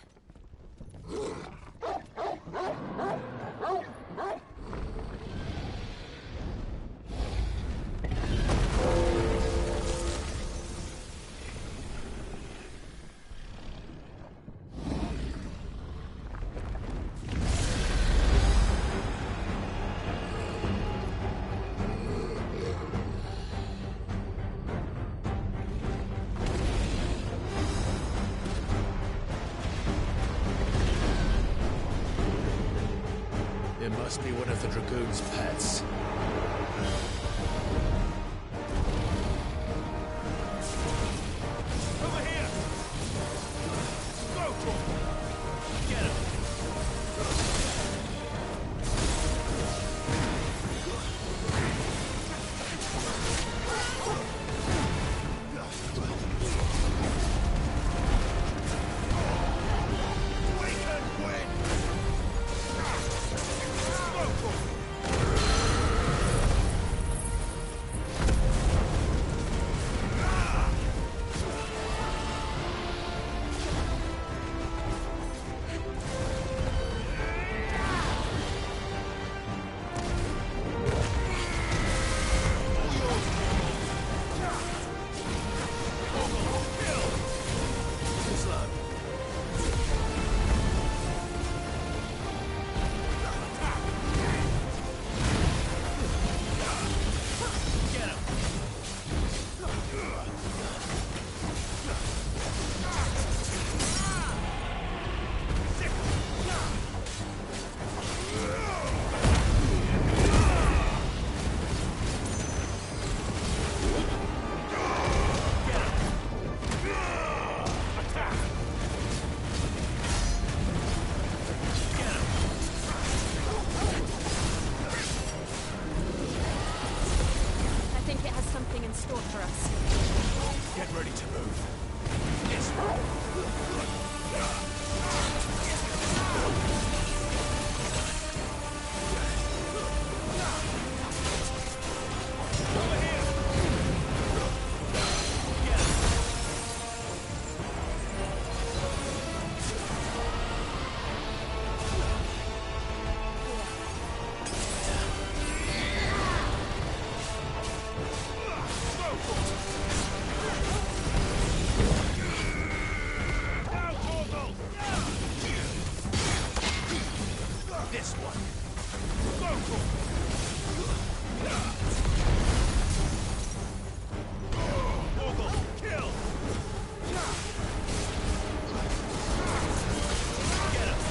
It must be one of the Dragoon's pets. Over here! Go for it! Get him! We can win! Go for it! me to move. This way. This one. Kill! Get him!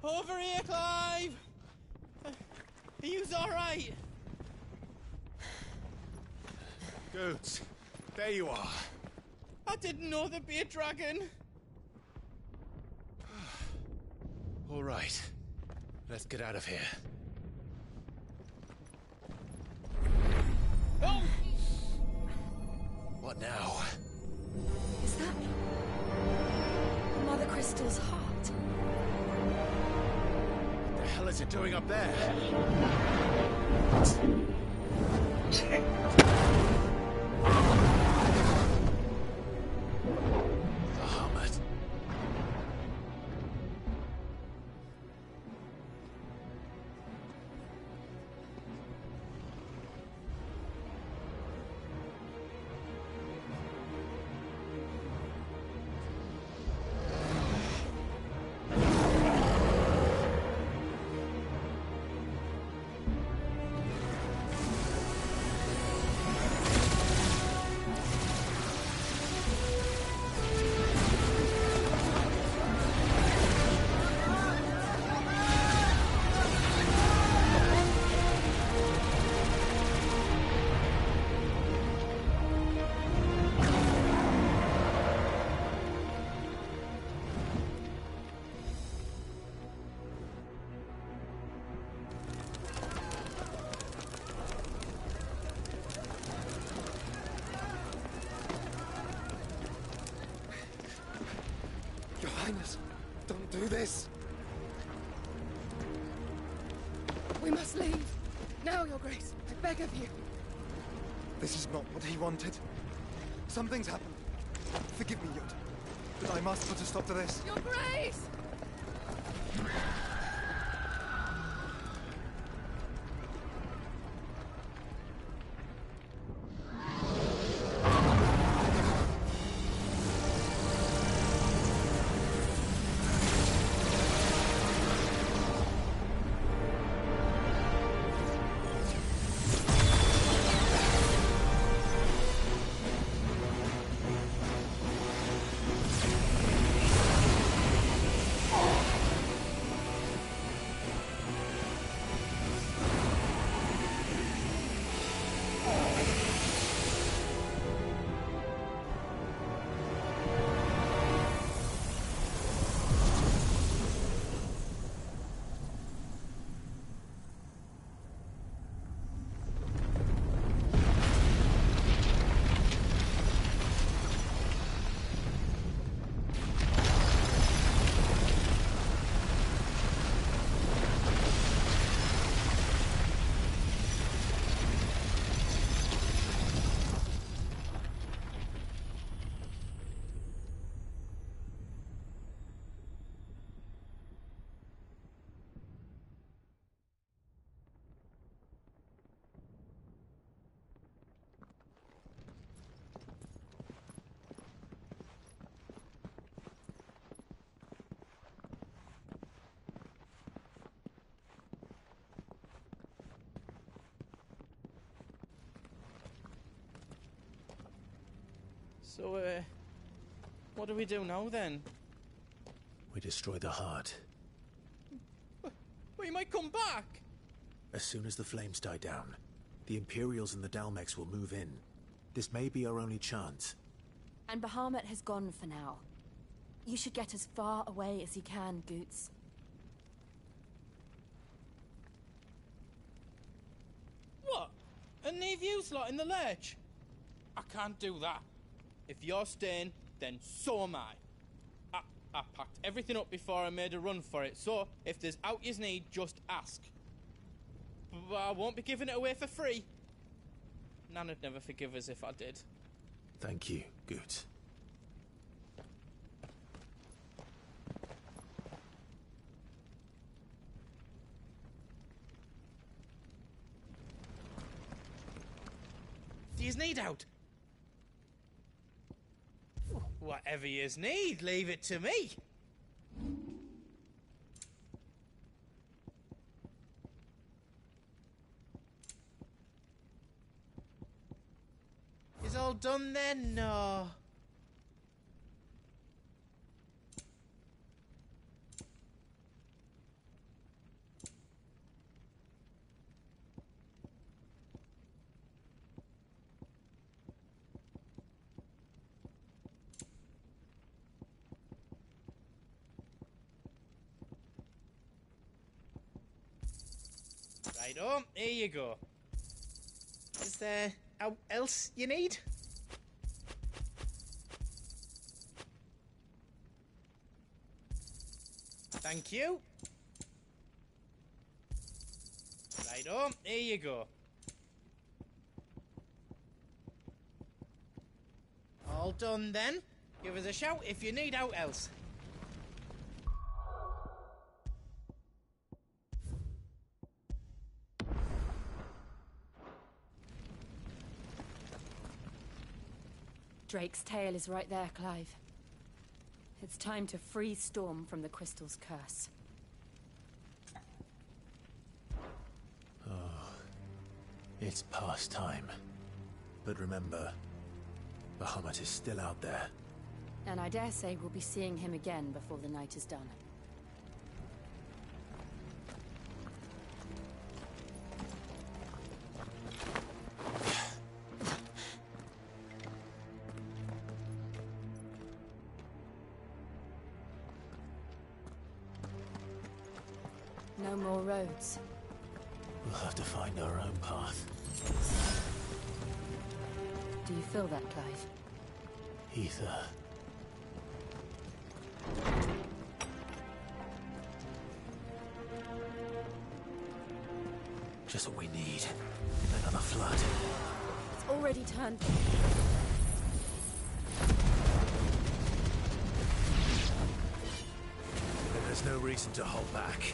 Over here, Clive! Are you alright? Goods, there you are. I didn't know there'd be a dragon. All right, let's get out of here. Oh! What now? Is that Mother Crystal's heart? What the hell is it doing up there? The Hermit. Your Highness, don't do this. We must leave. Now, Your Grace. I beg of you. This is not what he wanted. Something's happened. Forgive me, Yod, but I must put a stop to this. Your Grace! So, what do we do now, then? We destroy the heart. We might come back! As soon as the flames die down, the Imperials and the Dalmex will move in. This may be our only chance. And Bahamut has gone for now. You should get as far away as you can, Goots. What? And leave you lot in the lurch? I can't do that. If you're staying, then so am I. I packed everything up before I made a run for it, so if there's out you need, just ask. But I won't be giving it away for free. Nana'd never forgive us if I did. Thank you, Goots. Do you need out? Whatever yous need, leave it to me. Is all done then? No. Right on, here you go. Is there else you need? Thank you. Righto, here you go. All done then. Give us a shout if you need out else. Drake's tail is right there, Clive. It's time to free Storm from the Crystal's curse. Oh, it's past time. But remember, Bahamut is still out there. And I dare say we'll be seeing him again before the night is done. No more roads. We'll have to find our own path. Do you feel that, Clive? Ether. Just what we need. Another flood. It's already turned. And there's no reason to hold back.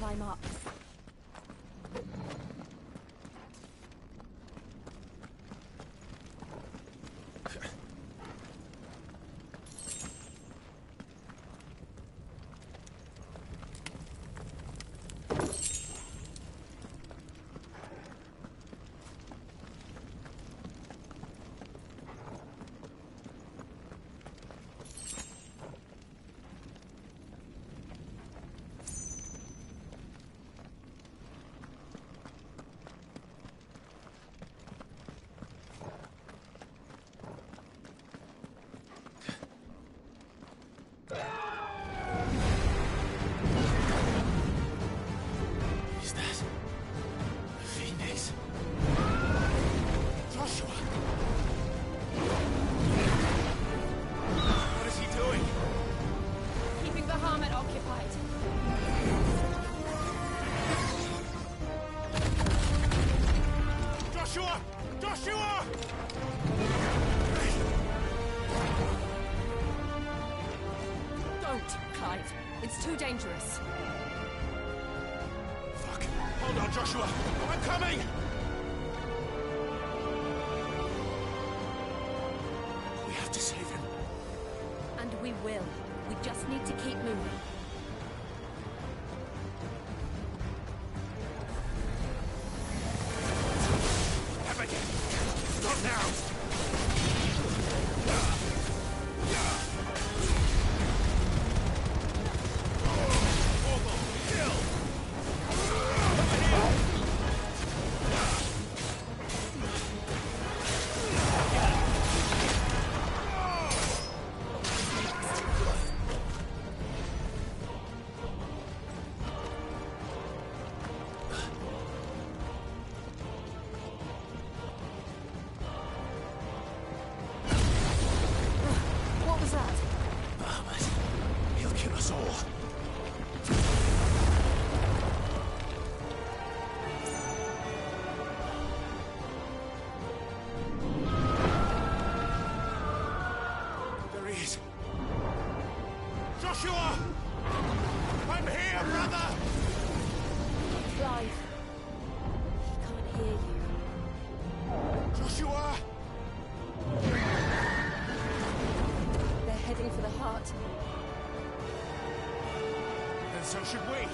climb up. Don't, Clive. It's too dangerous. Fuck. Hold on, Joshua. I'm coming! We have to save him. And we will. We just need to keep moving. Abigail! Stop now! What was that? Bahamut. He'll kill us all. There he is. Joshua! I'm here, brother! Clive. He can't hear you. Joshua! They're heading for the heart. And so should we.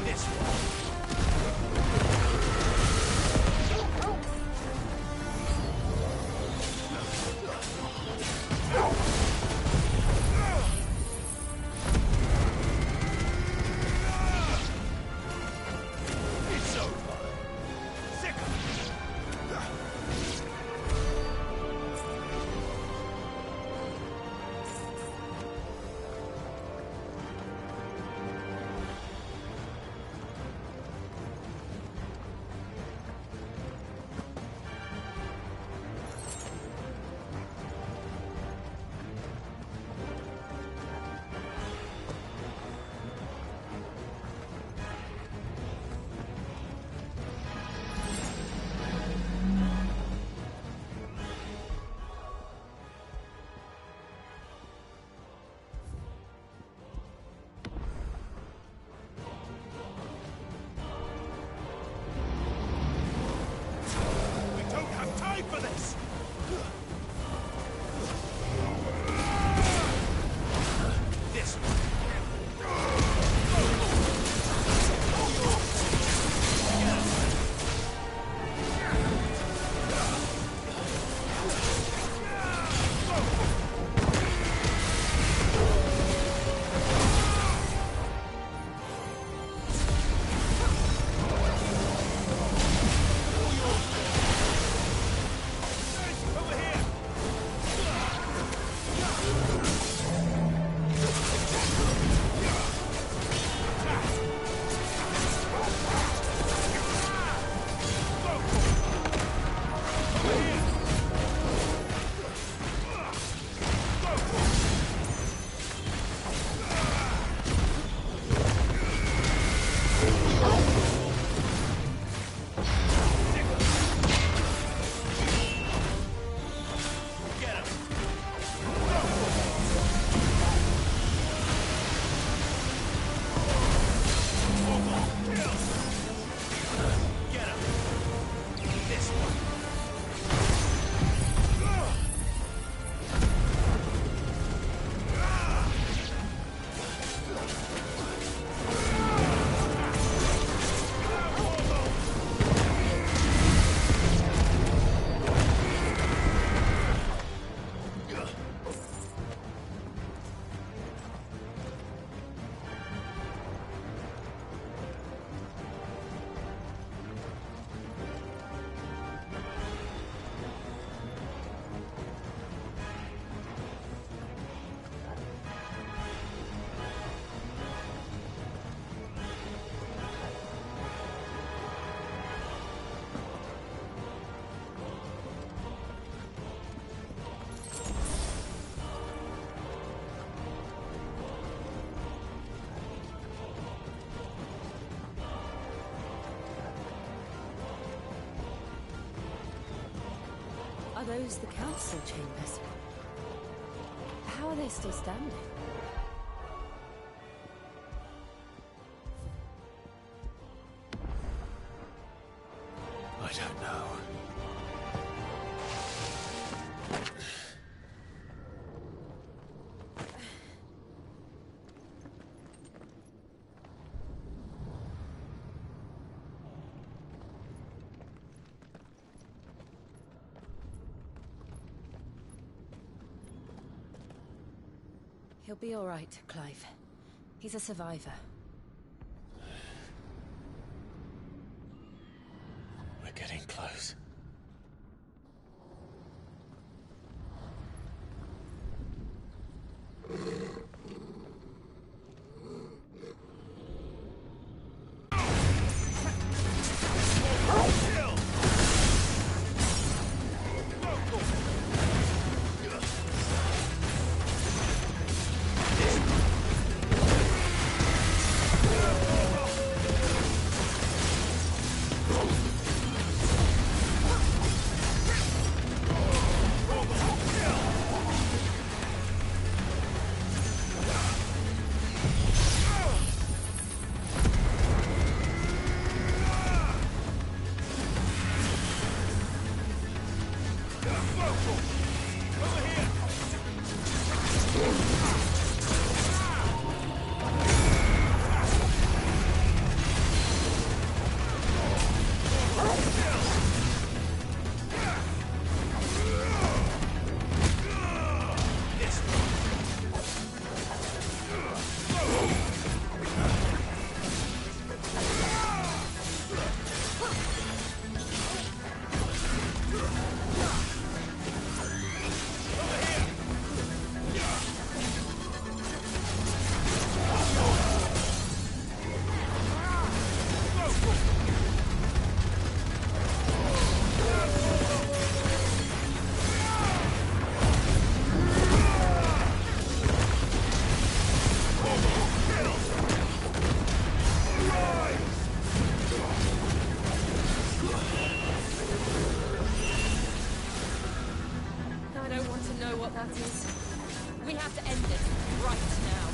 This one. those the council chambers? How are they still standing? I don't know. He'll be all right, Clive. He's a survivor. We're getting close. We have to end this right now.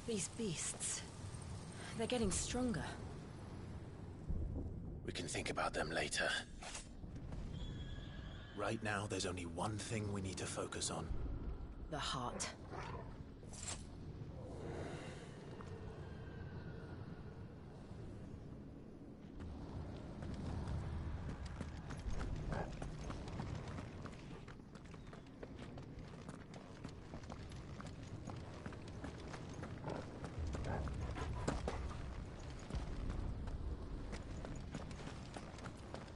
These beasts, they're getting stronger. We can think about them later. Right now, there's only one thing we need to focus on. The heart.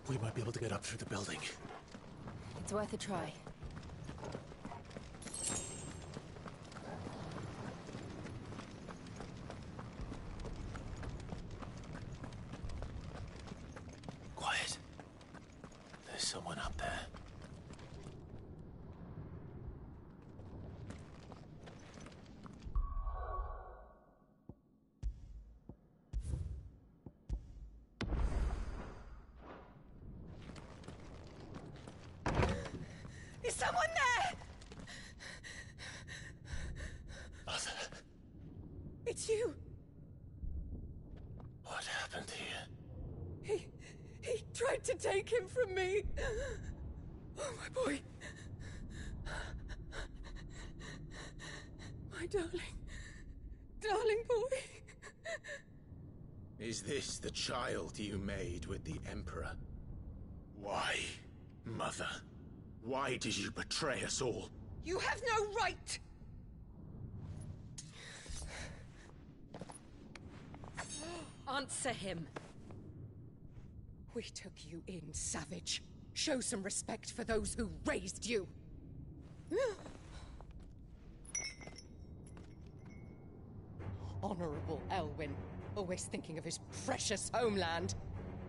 We might be able to get up through the building. It's worth a try. someone there! Mother. It's you. What happened here? He tried to take him from me. Oh, my boy. My darling boy. Is this the child you made with the Emperor? Why, Mother? Why did you betray us all? You have no right! Answer him. We took you in, savage. Show some respect for those who raised you. Honorable Elwyn, always thinking of his precious homeland.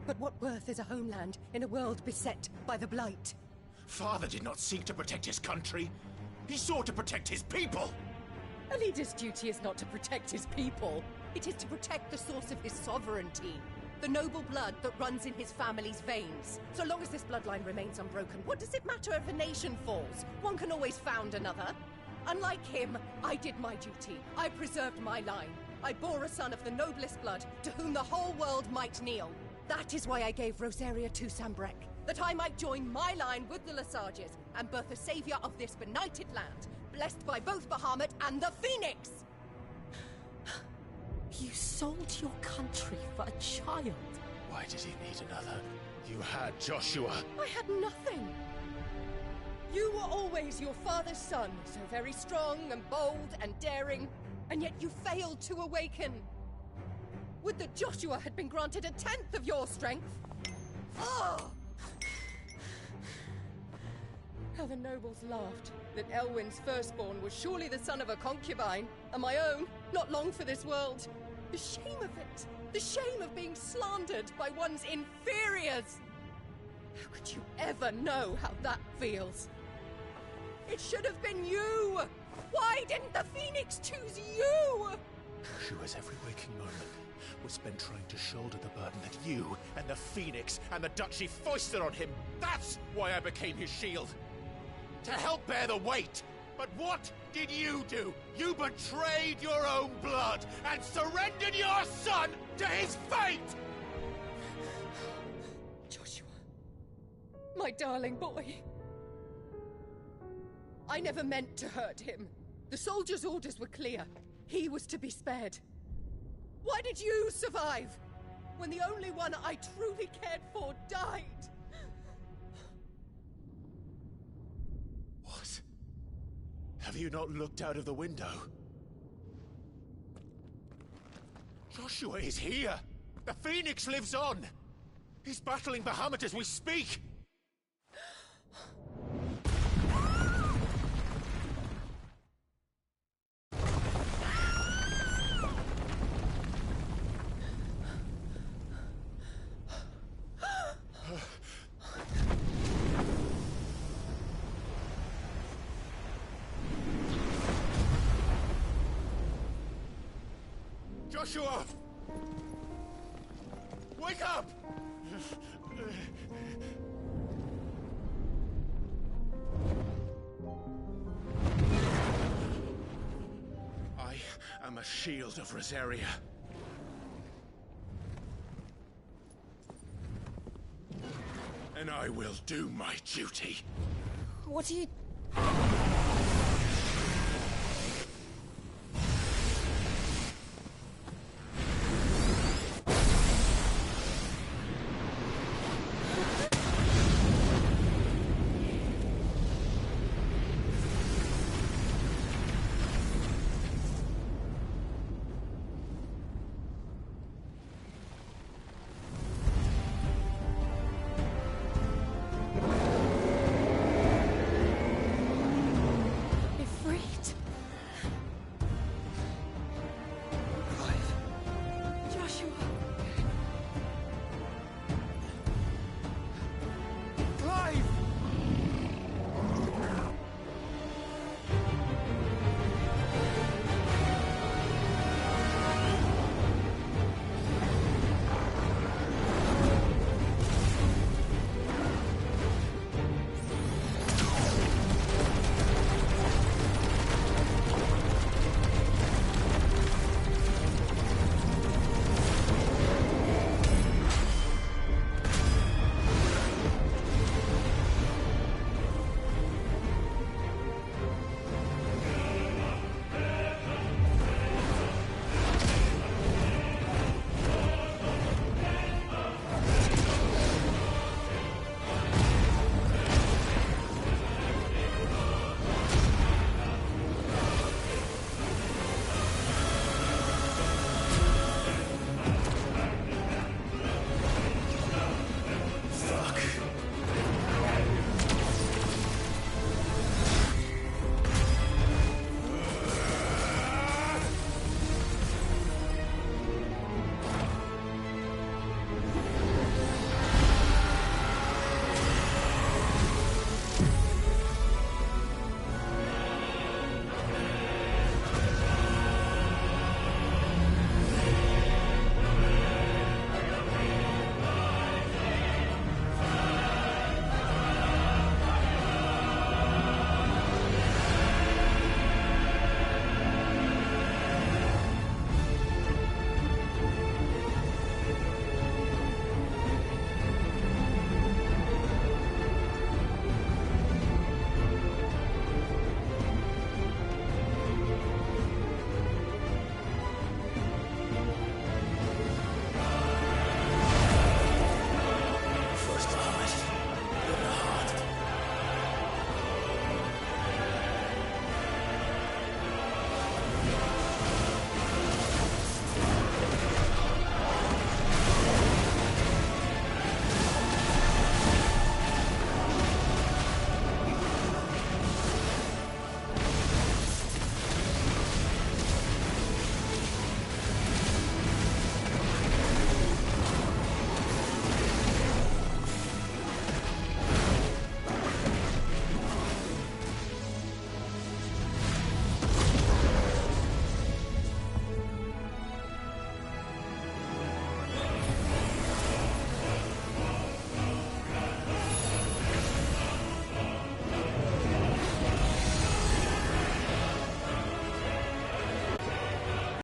But what worth is a homeland in a world beset by the Blight? Father did not seek to protect his country. He sought to protect his people. A leader's duty is not to protect his people. It is to protect the source of his sovereignty. The noble blood that runs in his family's veins. So long as this bloodline remains unbroken, what does it matter if a nation falls? One can always found another. Unlike him, I did my duty. I preserved my line. I bore a son of the noblest blood, to whom the whole world might kneel. That is why I gave Rosaria to Sanbreque, that I might join my line with the Lesages and birth a savior of this benighted land, blessed by both Bahamut and the Phoenix! You sold your country for a child. Why did he need another? You had Joshua. I had nothing. You were always your father's son, so very strong and bold and daring, and yet you failed to awaken. Would that Joshua had been granted 1/10 of your strength? Oh! How the nobles laughed that Elwyn's firstborn was surely the son of a concubine, and my own, not long for this world. The shame of it! The shame of being slandered by one's inferiors! How could you ever know how that feels? It should have been you! Why didn't the Phoenix choose you? Joshua's every waking moment was spent trying to shoulder the burden that you and the Phoenix and the Duchy foisted on him. That's why I became his shield. To help bear the weight. But what did you do? You betrayed your own blood and surrendered your son to his fate! Joshua, my darling boy. I never meant to hurt him. The soldiers' orders were clear. He was to be spared. Why did you survive when the only one I truly cared for died? What? Have you not looked out of the window? Joshua is here! The Phoenix lives on! He's battling Bahamut as we speak! Joshua! Wake up! I am a shield of Rosaria. And I will do my duty. What are you